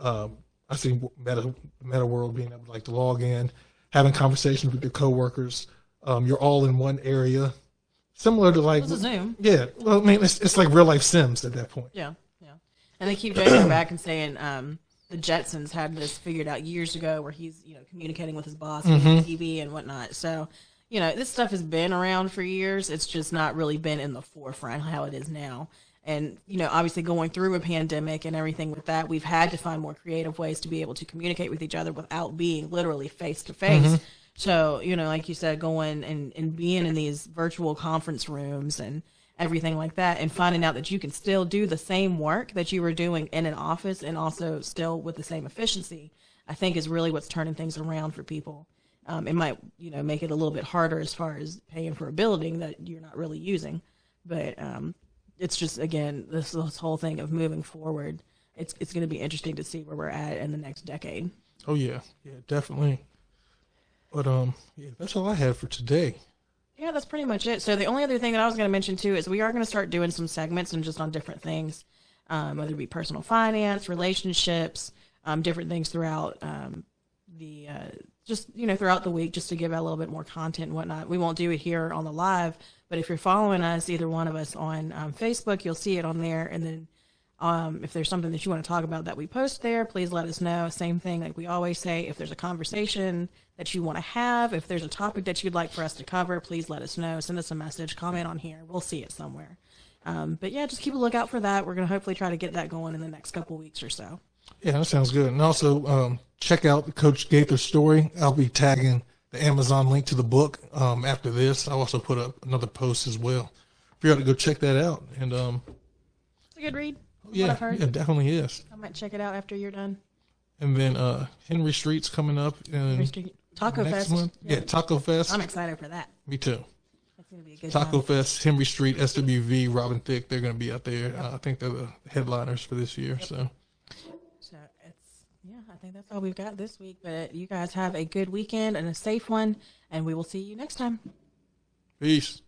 I see meta world being able to log in, having conversations with your coworkers. You're all in one area, similar to like Zoom. Yeah, well, I mean, it's like real life Sims at that point. Yeah. And they keep joking back and saying the Jetsons had this figured out years ago, where he's communicating with his boss on TV and whatnot. So this stuff has been around for years. It's just not really been in the forefront how it is now. And, obviously going through a pandemic and everything with that, we've had to find more creative ways to be able to communicate with each other without being literally face to face. So, like you said, going and being in these virtual conference rooms and everything like that, and finding out that you can still do the same work that you were doing in an office and also still with the same efficiency, I think is really what's turning things around for people. It might, make it a little bit harder as far as paying for a building that you're not really using. But, it's just, again, this whole thing of moving forward. It's going to be interesting to see where we're at in the next decade. Oh yeah, definitely. But that's all I have for today. Yeah, that's pretty much it. So the only other thing that I was going to mention too is we are going to start doing some segments and just on different things. whether it be personal finance, relationships, different things throughout just, throughout the week, just to give out a little bit more content and whatnot. We won't do it here on the live, but if you're following us, either one of us on Facebook, you'll see it on there. And then if there's something that you want to talk about that we post there, please let us know. Same thing, like we always say, if there's a conversation that you want to have, if there's a topic that you'd like for us to cover, please let us know. Send us a message, comment on here. We'll see it somewhere. But yeah, just keep a lookout for that. We're going to hopefully try to get that going in the next couple weeks or so. Yeah, that sounds good. And also check out Coach Gaither's story. I'll be tagging the Amazon link to the book after this. I'll also put up another post as well. If you ought to go check that out. And it's a good read. Yeah, it definitely is. I might check it out after you're done. And then Henry Street's coming up in Taco next Fest. month. Yeah, Taco Fest. I'm excited for that. Me too. That's going to be a good Taco time. Fest, Henry Street, SWV, Robin Thicke, they're going to be out there. I think they're the headliners for this year. So I think that's all we've got this week. But you guys have a good weekend and a safe one, and we will see you next time. Peace.